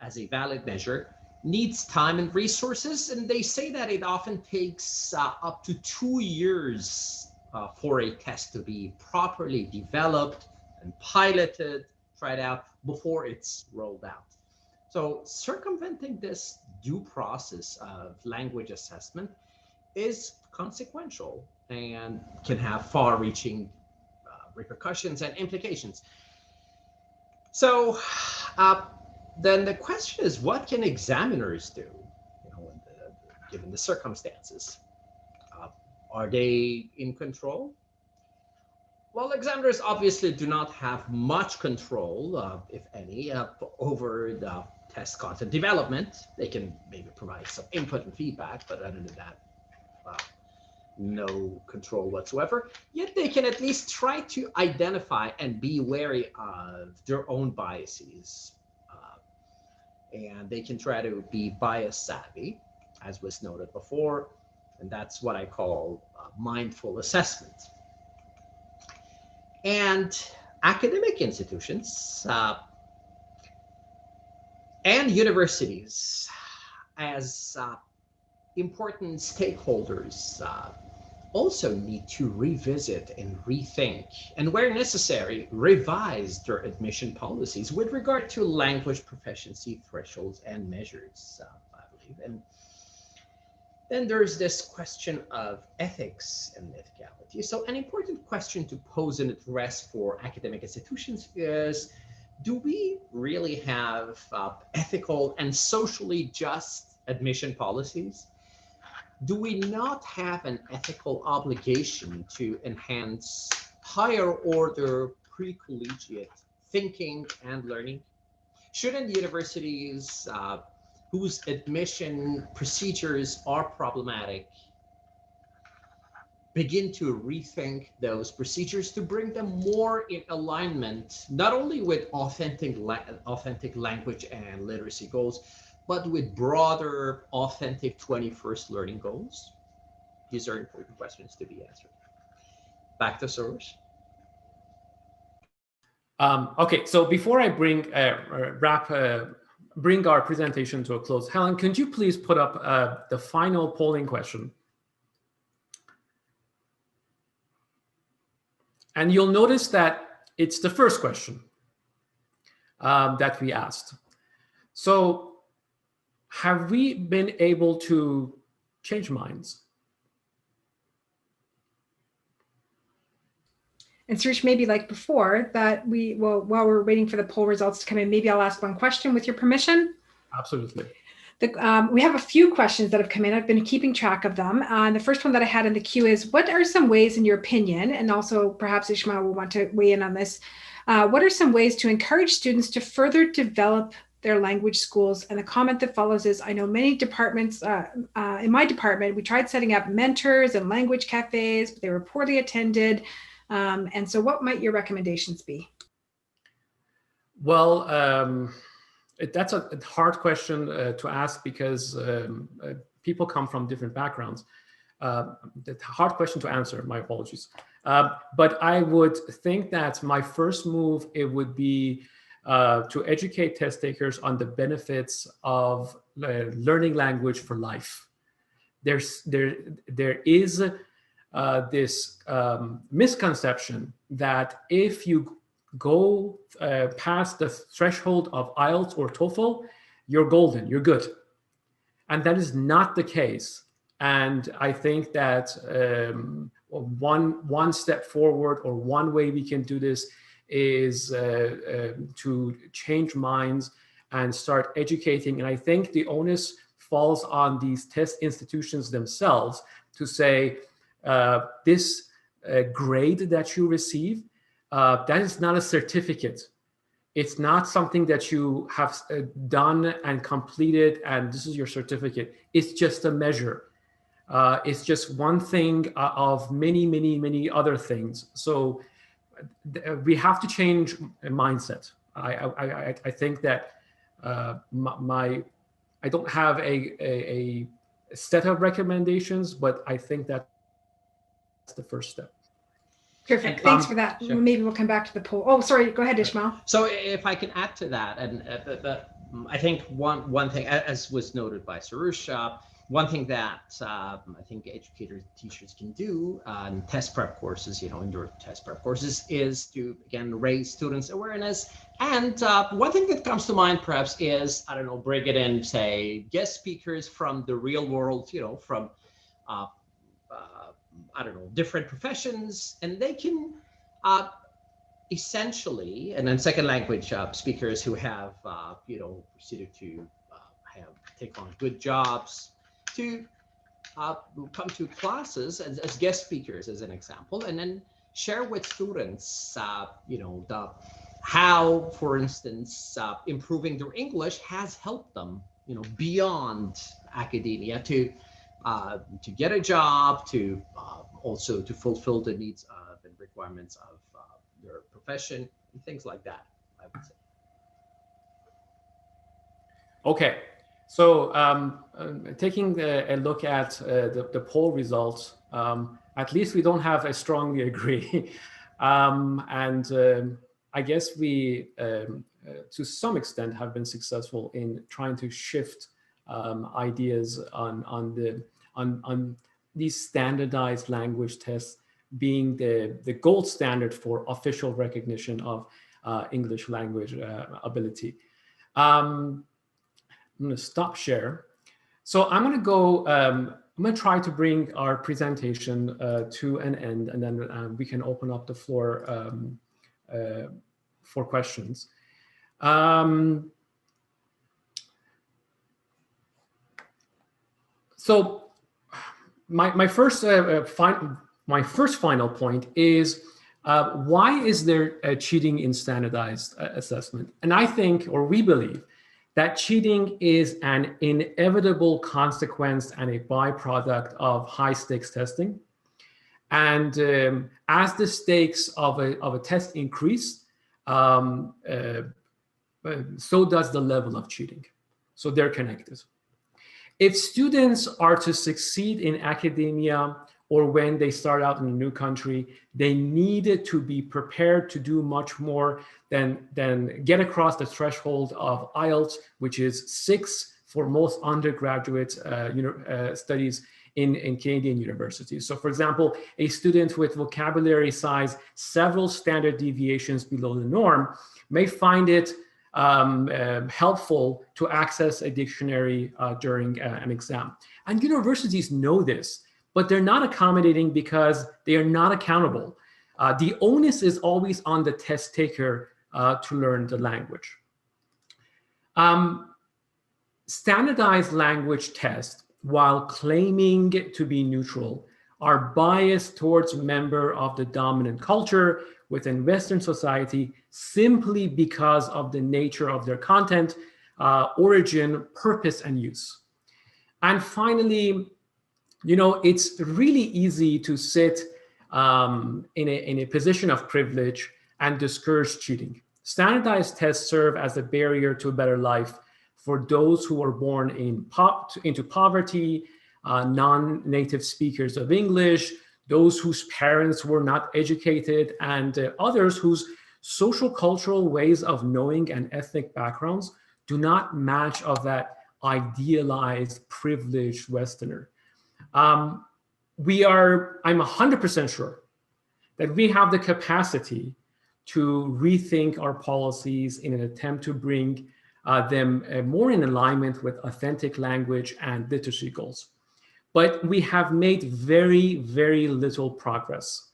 as a valid measure needs time and resources, and they say that it often takes up to 2 years for a test to be properly developed and piloted, tried out before it's rolled out. So circumventing this due process of language assessment is consequential and can have far-reaching repercussions and implications. So then the question is, what can examiners do, given the circumstances? Are they in control? Well, examiners obviously do not have much control, if any, over the test content development. They can maybe provide some input and feedback, but other than that, no control whatsoever. Yet they can at least try to identify and be wary of their own biases. And they can try to be bias savvy, as was noted before, and that's what I call mindful assessment. And academic institutions and universities, as important stakeholders, also need to revisit and rethink, and where necessary, revise their admission policies with regard to language proficiency thresholds and measures, I believe. And then there's this question of ethics and ethicality. So an important question to pose and address for academic institutions is, do we really have ethical and socially just admission policies? Do we not have an ethical obligation to enhance higher order pre-collegiate thinking and learning? Shouldn't universities whose admission procedures are problematic begin to rethink those procedures to bring them more in alignment, not only with authentic language and literacy goals, but with broader, authentic 21st learning goals? These are important questions to be answered. Back to Suresh. Okay, so before I bring our presentation to a close, Helen, could you please put up the final polling question? And you'll notice that it's the first question that we asked. So have we been able to change minds? And Suresh, maybe like before that, while we're waiting for the poll results to come in, maybe I'll ask one question with your permission. Absolutely. We have a few questions that have come in. I've been keeping track of them. The first one that I had in the queue is, what are some ways, in your opinion, and also perhaps Ismail will want to weigh in on this, what are some ways to encourage students to further develop their language schools? And the comment that follows is, I know many departments, in my department, we tried setting up mentors and language cafes, but they were poorly attended. And so what might your recommendations be? Well, that's a hard question to ask because people come from different backgrounds. It's a hard question to answer, my apologies. But I would think that my first move, it would be to educate test takers on the benefits of learning language for life. There is this misconception that if you go past the threshold of IELTS or TOEFL, you're golden, you're good. And that is not the case. And I think that one step forward, or one way we can do this, is to change minds and start educating. And I think the onus falls on these test institutions themselves to say, this grade that you receive, that is not a certificate. It's not something that you have done and completed, and this is your certificate. It's just a measure. It's just one thing of many, many, many other things. So we have to change mindset. I think that I don't have a set of recommendations, but I think that's the first step. Perfect. Thanks for that. Sure. Maybe we'll come back to the poll. Oh, sorry. Go ahead, Ishmael. So if I can add to that, and I think one thing, as was noted by Sarush, one thing that I think educators, teachers can do in test prep courses, indoor test prep courses, is to, again, raise students' awareness. And one thing that comes to mind perhaps is, I don't know, bring it in, say, guest speakers from the real world, from I don't know, different professions, and they can essentially, and then second language speakers who have, proceeded to take on good jobs, to come to classes as guest speakers, as an example, and then share with students, how, for instance, improving their English has helped them, beyond academia to get a job, to also to fulfill the needs of and requirements of their profession, and things like that, I would say. Okay, so taking a look at the poll results, at least we don't have a strongly agree. I guess we, to some extent, have been successful in trying to shift ideas on these standardized language tests being the gold standard for official recognition of English language ability. I'm going to stop share. So I'm going to go, I'm going to try to bring our presentation to an end, and then we can open up the floor for questions. So my first final point is, why is there cheating in standardized assessment? And I think, or we believe, that cheating is an inevitable consequence and a byproduct of high stakes testing. And as the stakes of a test increase, so does the level of cheating. So they're connected. If students are to succeed in academia, or when they start out in a new country, they needed to be prepared to do much more than get across the threshold of IELTS, which is 6 for most undergraduate studies in Canadian universities. So for example, a student with vocabulary size several standard deviations below the norm may find it helpful to access a dictionary during an exam. And universities know this, but they're not accommodating because they are not accountable. The onus is always on the test taker to learn the language. Standardized language tests, while claiming to be neutral, are biased towards member of the dominant culture within Western society simply because of the nature of their content, origin, purpose, and use. And finally, it's really easy to sit in a position of privilege and discourage cheating. Standardized tests serve as a barrier to a better life for those who are born into poverty, non-native speakers of English, those whose parents were not educated, and others whose social cultural ways of knowing and ethnic backgrounds do not match of that idealized privileged Westerner. I'm 100% sure that we have the capacity to rethink our policies in an attempt to bring them more in alignment with authentic language and literacy goals. But we have made very, very little progress.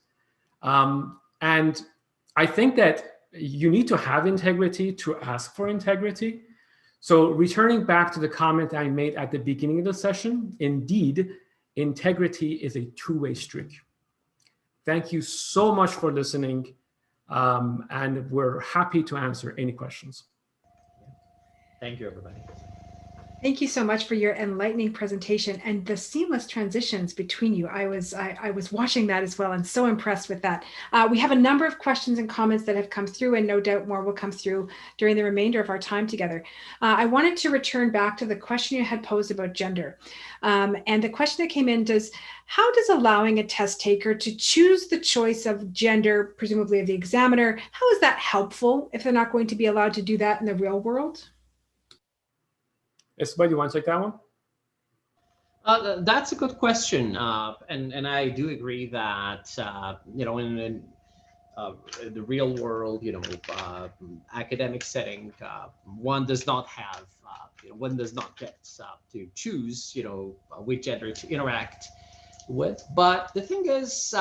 And I think that you need to have integrity to ask for integrity. So returning back to the comment I made at the beginning of the session, indeed, integrity is a two-way street. Thank you so much for listening, and we're happy to answer any questions. Thank you, everybody. Thank you so much for your enlightening presentation and the seamless transitions between you. I was watching that as well and so impressed with that. We have a number of questions and comments that have come through, and no doubt more will come through during the remainder of our time together. I wanted to return back to the question you had posed about gender. And the question that came in how does allowing a test taker to choose the choice of gender, presumably of the examiner, how is that helpful if they're not going to be allowed to do that in the real world? Somebody, you want to take that one? That's a good question, and I do agree that in the real world, academic setting, one does not have, one does not get to choose, which gender to interact with. But the thing is,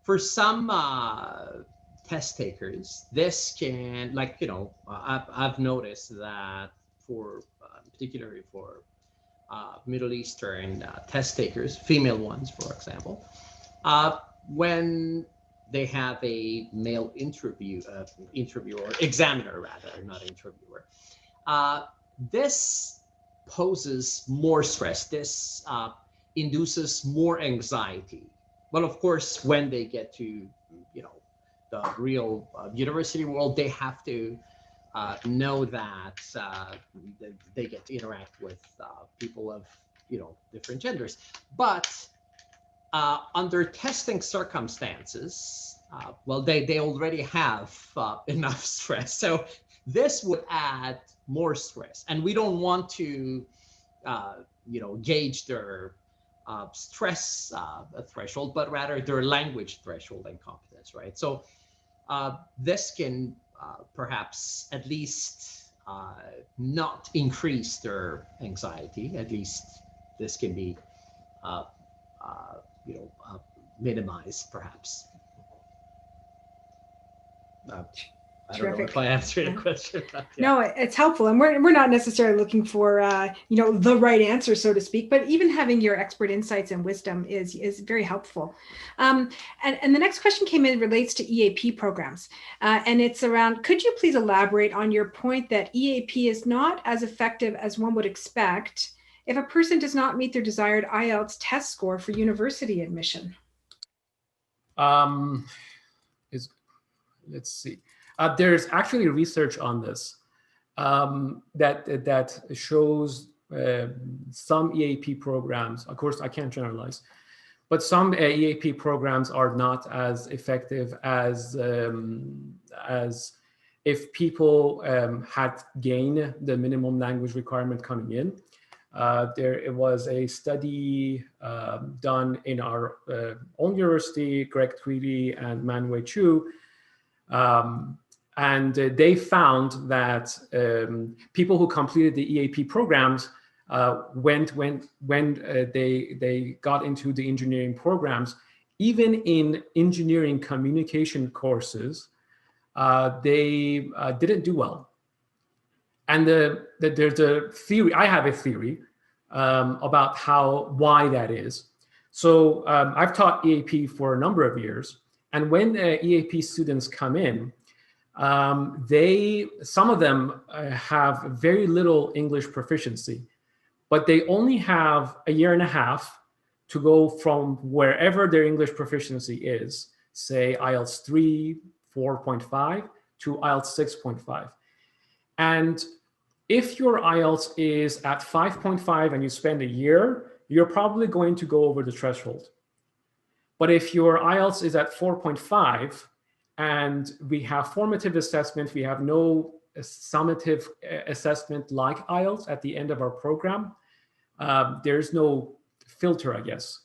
for some test takers, this can, I've noticed that particularly for Middle Eastern test takers, female ones, for example, when they have a male interviewer, examiner rather, not interviewer, this poses more stress. This induces more anxiety. Well, of course, when they get to, the real university world, they have to know that they get to interact with people of different genders. But under testing circumstances, well, they already have enough stress, so this would add more stress, and we don't want to gauge their stress threshold, but rather their language threshold and competence, right? So this can perhaps at least not increase their anxiety. At least this can be minimized, perhaps. I don't know if I answered your question. But, yeah. No, it's helpful, and we're not necessarily looking for the right answer, so to speak. But even having your expert insights and wisdom is very helpful. And the next question came in, relates to EAP programs, and it's around. Could you please elaborate on your point that EAP is not as effective as one would expect if a person does not meet their desired IELTS test score for university admission? Let's see. There's actually research on this that shows some EAP programs. Of course, I can't generalize, but some EAP programs are not as effective as if people had gained the minimum language requirement coming in. It was a study done in our own university, Greg Tweedy and Manwei Chu. And they found that people who completed the EAP programs when they got into the engineering programs, even in engineering communication courses, they didn't do well. And there's a theory, I have a theory about why that is. So I've taught EAP for a number of years. And when EAP students come in, some of them have very little English proficiency, but they only have a year and a half to go from wherever their English proficiency is, say IELTS 3, 4.5 to IELTS 6.5. And if your IELTS is at 5.5 and you spend a year, you're probably going to go over the threshold. But if your IELTS is at 4.5 and we have formative assessment, we have no summative assessment like IELTS at the end of our program, there's no filter, I guess.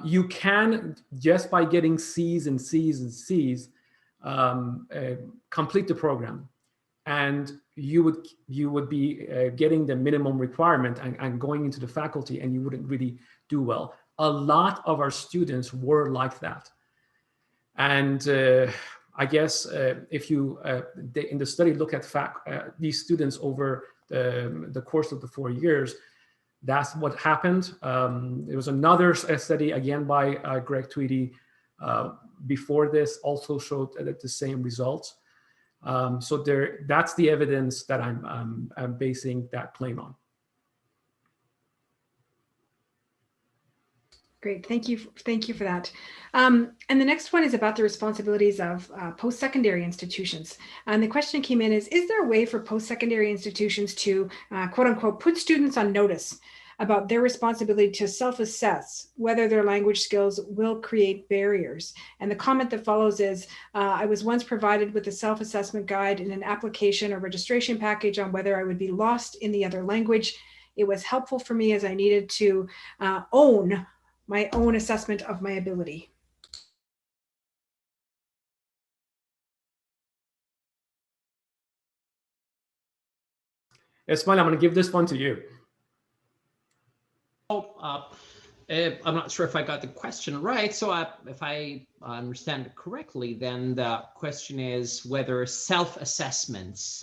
You can, just by getting C's and C's and C's, complete the program, and you would be getting the minimum requirement and going into the faculty, and you wouldn't really do well. A lot of our students were like that, and I guess if you in the study look at these students over the course of the 4 years, that's what happened. There was another study, again by Greg Tweedy, before this, also showed the same results. So that's the evidence that I'm basing that claim on. Great, thank you for that. And the next one is about the responsibilities of post-secondary institutions. And the question came in is there a way for post-secondary institutions to, quote unquote, put students on notice about their responsibility to self-assess whether their language skills will create barriers? And the comment that follows is, I was once provided with a self-assessment guide in an application or registration package on whether I would be lost in the other language. It was helpful for me as I needed to own my own assessment of my ability. Ismail, I'm going to give this one to you. I'm not sure if I got the question right. So if I understand it correctly, then the question is whether self-assessments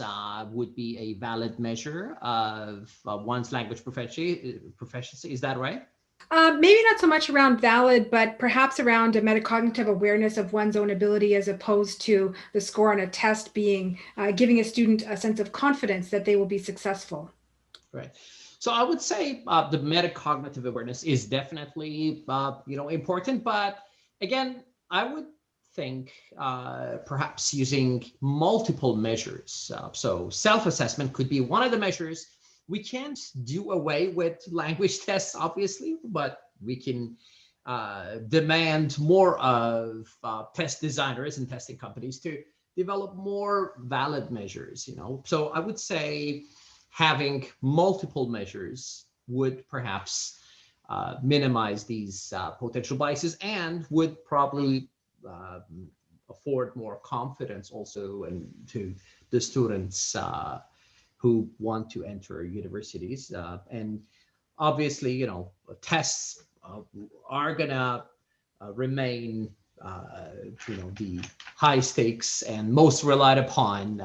would be a valid measure of one's language proficiency. Is that right? Maybe not so much around valid, but perhaps around a metacognitive awareness of one's own ability, as opposed to the score on a test being giving a student a sense of confidence that they will be successful. Right. So I would say the metacognitive awareness is definitely important, but again, I would think perhaps using multiple measures. So self-assessment could be one of the measures. We can't do away with language tests, obviously, but we can demand more of test designers and testing companies to develop more valid measures. So I would say having multiple measures would perhaps minimize these potential biases and would probably afford more confidence also to the students who want to enter universities. And obviously, tests are gonna remain, the high stakes and most relied upon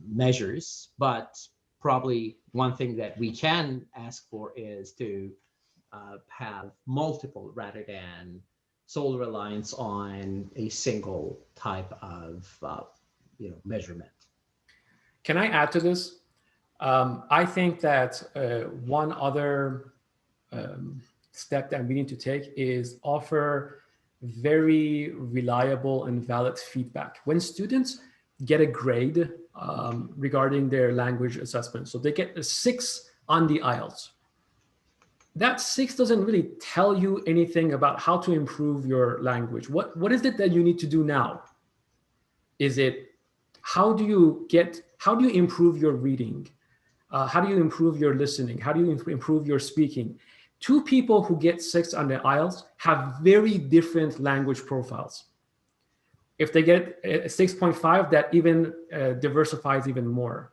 measures. But probably one thing that we can ask for is to have multiple rather than sole reliance on a single type of measurement. Can I add to this? I think that one other step that we need to take is offer very reliable and valid feedback. When students get a grade regarding their language assessment, so they get a 6 on the IELTS, that 6 doesn't really tell you anything about how to improve your language. What is it that you need to do now? Is it how do you improve your reading? How do you improve your listening? How do you improve your speaking? 2 people who get 6 on the IELTS have very different language profiles. If they get a 6.5, that even diversifies even more.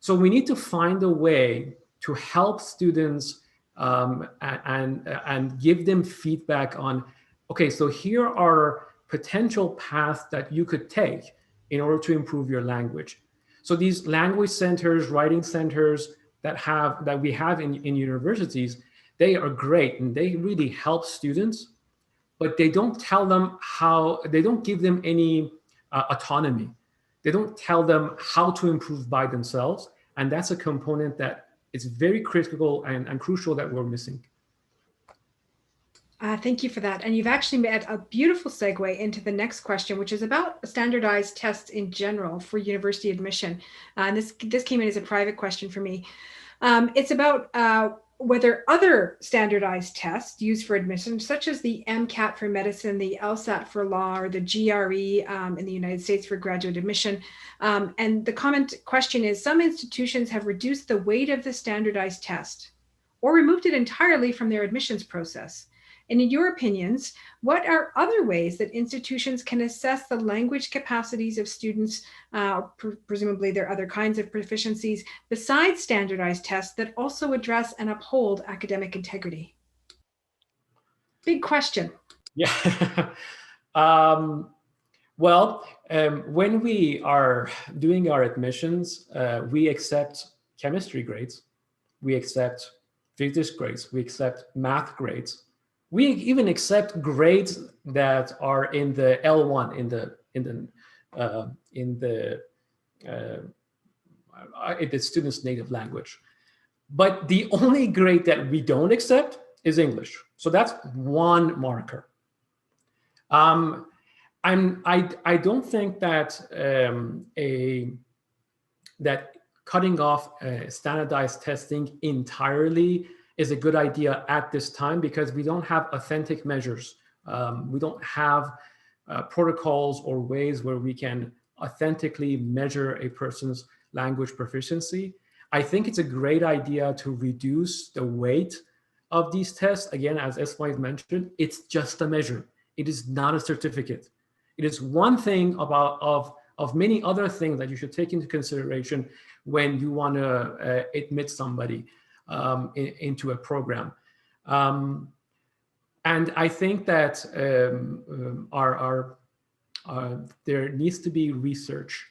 So we need to find a way to help students and give them feedback on, okay, so here are potential paths that you could take in order to improve your language. So these language centers, writing centers that we have in universities, they are great and they really help students, but they don't tell them they don't give them any autonomy. They don't tell them how to improve by themselves. And that's a component that is very critical and crucial that we're missing. Thank you for that. And you've actually made a beautiful segue into the next question, which is about standardized tests in general for university admission. And this came in as a private question for me. It's about whether other standardized tests used for admission, such as the MCAT for medicine, the LSAT for law, or the GRE in the United States for graduate admission. And the question is, some institutions have reduced the weight of the standardized test or removed it entirely from their admissions process? And in your opinions, what are other ways that institutions can assess the language capacities of students? Presumably there are other kinds of proficiencies besides standardized tests that also address and uphold academic integrity. Big question. Yeah. When we are doing our admissions, we accept chemistry grades, we accept physics grades, we accept math grades. We even accept grades that are in the L1 in the student's native language. But the only grade that we don't accept is English. So that's one marker. I don't think that that cutting off standardized testing entirely is a good idea at this time, because we don't have authentic measures. We don't have protocols or ways where we can authentically measure a person's language proficiency. I think it's a great idea to reduce the weight of these tests. Again, as Esmail mentioned, it's just a measure. It is not a certificate. It is one thing of many other things that you should take into consideration when you want to admit somebody into a program. And I think that there needs to be research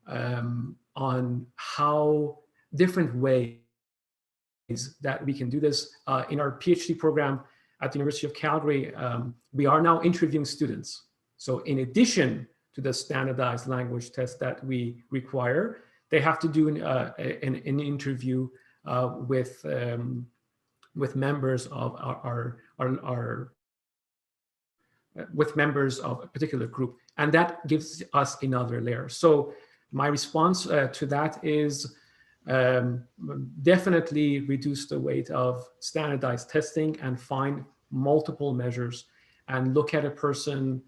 on how different ways that we can do this. In our PhD program at the University of Calgary, we are now interviewing students. So in addition to the standardized language test that we require, they have to do an interview with members of with members of a particular group, and that gives us another layer. So my response to that is definitely reduce the weight of standardized testing and find multiple measures and look at a person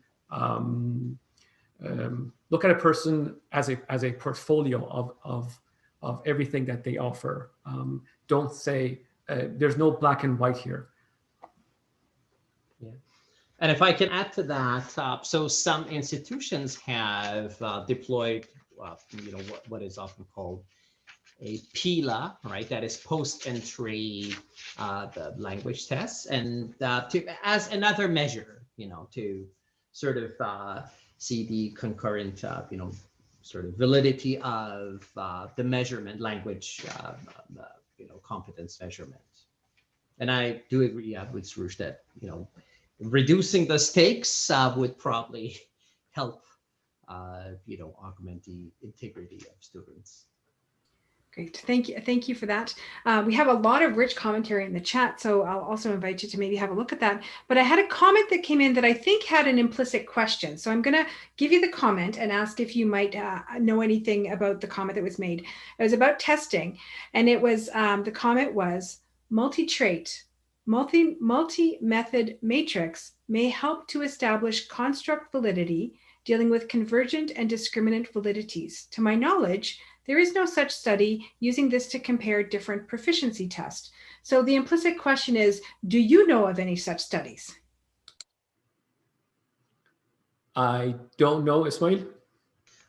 as a portfolio of everything that they offer. Don't say there's no black and white here. Yeah. And if I can add to that, so some institutions have deployed, what is often called a PILA, right? That is post-entry the language tests, and as another measure, to sort of see the concurrent, sort of validity of the measurement, language, competence measurement. And I do agree with Saroush that, reducing the stakes would probably help, augment the integrity of students. Great, thank you for that. We have a lot of rich commentary in the chat, so I'll also invite you to maybe have a look at that. But I had a comment that came in that I think had an implicit question. So I'm gonna give you the comment and ask if you might know anything about the comment that was made. It was about testing, and it was, the comment was, multi-trait, multi-method matrix may help to establish construct validity dealing with convergent and discriminant validities. To my knowledge, there is no such study using this to compare different proficiency tests. So the implicit question is, do you know of any such studies? I don't know, Ismail.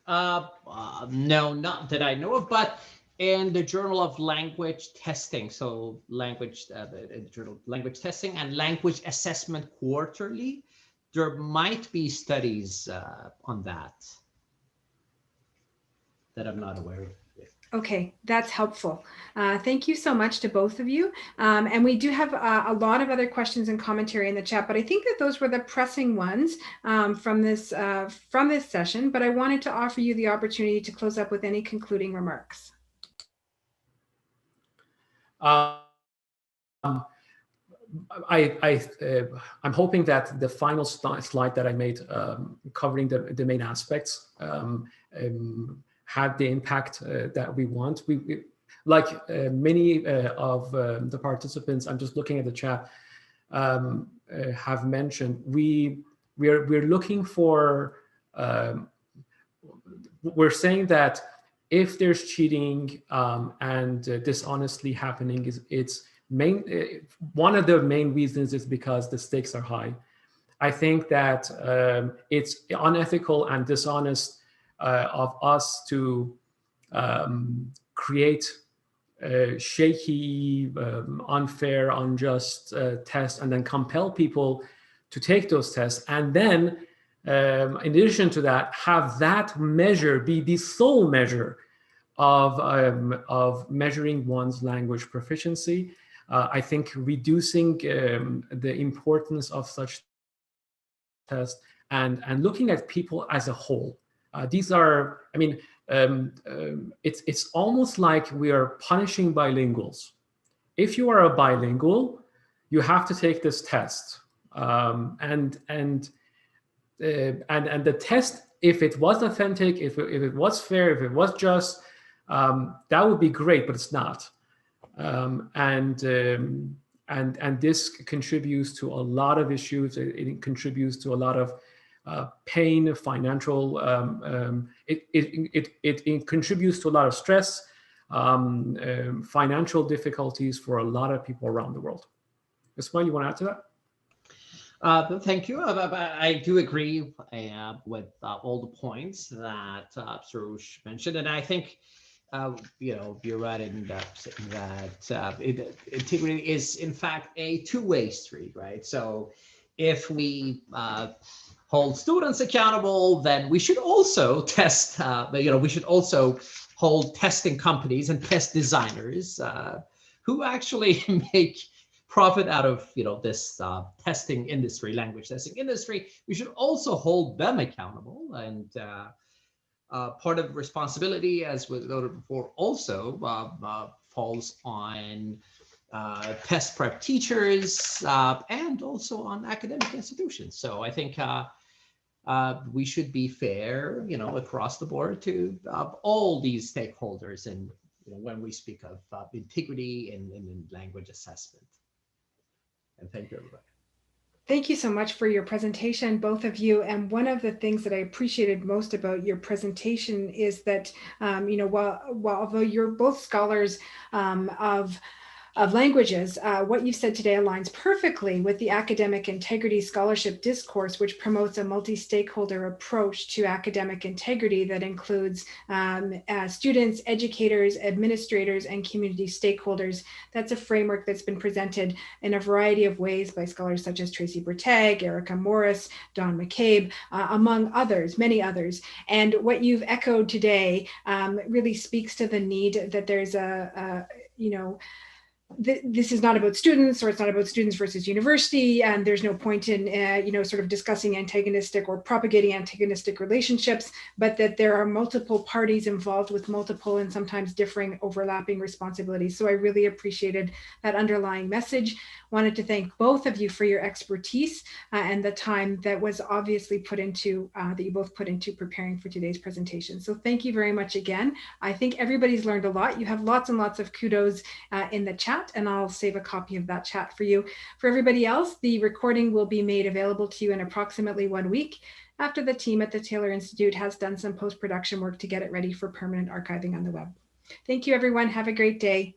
No, not that I know of, but in the Journal of Language Testing, so the Journal of Language Testing and Language Assessment Quarterly, there might be studies on that I'm not aware of. Okay, that's helpful. Thank you so much to both of you. And we do have a lot of other questions and commentary in the chat, but I think that those were the pressing ones from this session. But I wanted to offer you the opportunity to close up with any concluding remarks. I'm hoping that the final slide that I made covering the main aspects had the impact that we want. We like many of the participants, I'm just looking at the chat, have mentioned, we're looking for, we're saying that if there's cheating and dishonestly happening, one of the main reasons is because the stakes are high. I think that it's unethical and dishonest of us to create shaky, unfair, unjust tests and then compel people to take those tests. And then, in addition to that, have that measure be the sole measure of measuring one's language proficiency. I think reducing the importance of such tests and looking at people as a whole. These are, I mean, it's almost like we are punishing bilinguals. If you are a bilingual, you have to take this test, and the test, if it was authentic, if it was fair, if it was just, that would be great, but it's not. And this contributes to a lot of issues. It contributes to a lot of pain, financial. It contributes to a lot of stress, financial difficulties for a lot of people around the world. Ismail, you want to add to that? Thank you. I do agree with all the points that Saroush mentioned, and I think you're right in that integrity is in fact a two-way street, right? So if we hold students accountable, then we should also test. We should also hold testing companies and test designers who actually make profit out of this testing industry, language testing industry. We should also hold them accountable, and part of responsibility, as was noted before, also falls on test prep teachers and also on academic institutions. So I think we should be fair, across the board to all these stakeholders, and when we speak of integrity in language assessment. And thank you, everybody. Thank you so much for your presentation, both of you. And one of the things that I appreciated most about your presentation is that, although you're both scholars of languages, what you've said today aligns perfectly with the academic integrity scholarship discourse, which promotes a multi-stakeholder approach to academic integrity that includes students, educators, administrators, and community stakeholders. That's a framework that's been presented in a variety of ways by scholars such as Tracy Bertag, Erica Morris, Don McCabe, among others, many others. And what you've echoed today really speaks to the need that there's this is not about students, or it's not about students versus university, and there's no point in sort of discussing antagonistic or propagating antagonistic relationships, but that there are multiple parties involved with multiple and sometimes differing overlapping responsibilities. So I really appreciated that underlying message. Wanted to thank both of you for your expertise and the time that was obviously put into that you both put into preparing for today's presentation. So thank you very much again. I think everybody's learned a lot. You have lots and lots of kudos in the chat, and I'll save a copy of that chat for you. For everybody else, the recording will be made available to you in approximately 1 week after the team at the Taylor Institute has done some post-production work to get it ready for permanent archiving on the web. Thank you, everyone. Have a great day.